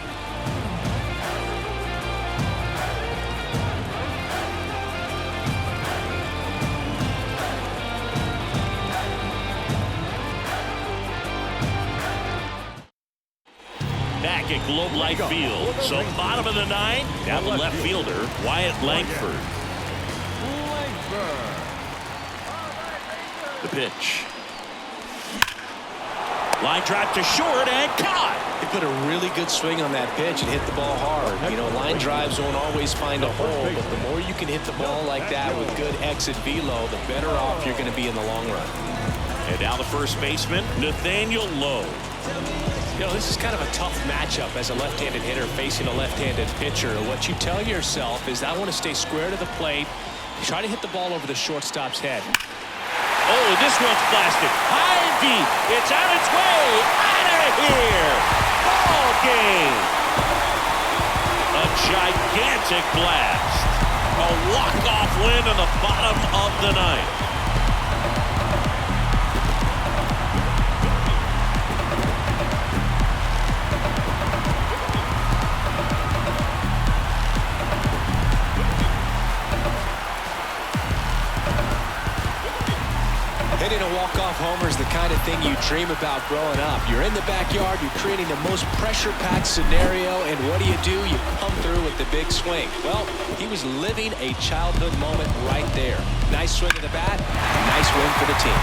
Back at Globe Life Field. So bottom of the ninth. Down the left fielder, Wyatt Langford. The pitch. Line drive to short and caught. He put a really good swing on that pitch and hit the ball hard. You know, line drives won't always find a hole, but the more you can hit the ball like that with good exit velo, the better off you're going to be in the long run. And now the first baseman, Nathaniel Lowe. You know, this is kind of a tough matchup as a left-handed hitter facing a left-handed pitcher. What you tell yourself is, I want to stay square to the plate, try to hit the ball over the shortstop's head. Oh, this one's blasted. High and deep. It's on its way. Out of here. Ball game. A gigantic blast. A walk-off win in the bottom of the ninth. Hitting a walk-off homer is the kind of thing you dream about growing up. You're in the backyard, you're creating the most pressure-packed scenario, and what do? You come through with the big swing. Well, he was living a childhood moment right there. Nice swing of the bat, nice win for the team.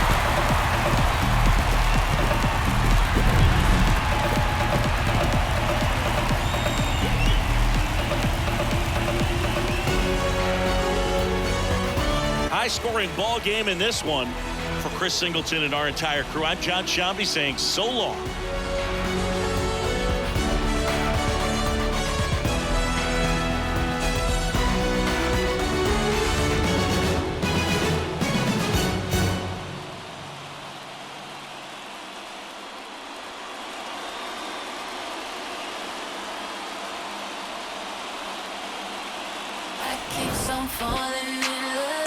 High-scoring ball game in this one. For Chris Singleton and our entire crew, I'm John Shambi saying so long. I keep on falling in love.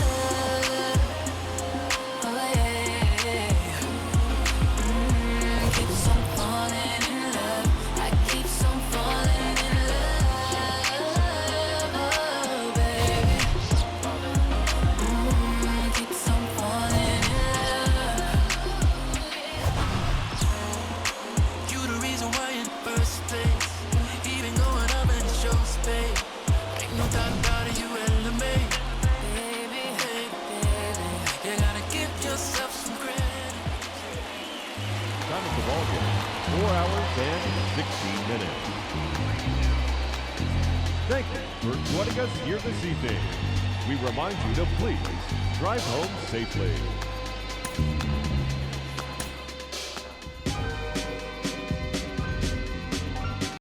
Time of the ball game, 4 hours and 16 minutes. Thank you for joining us here this evening. We remind you to please drive home safely.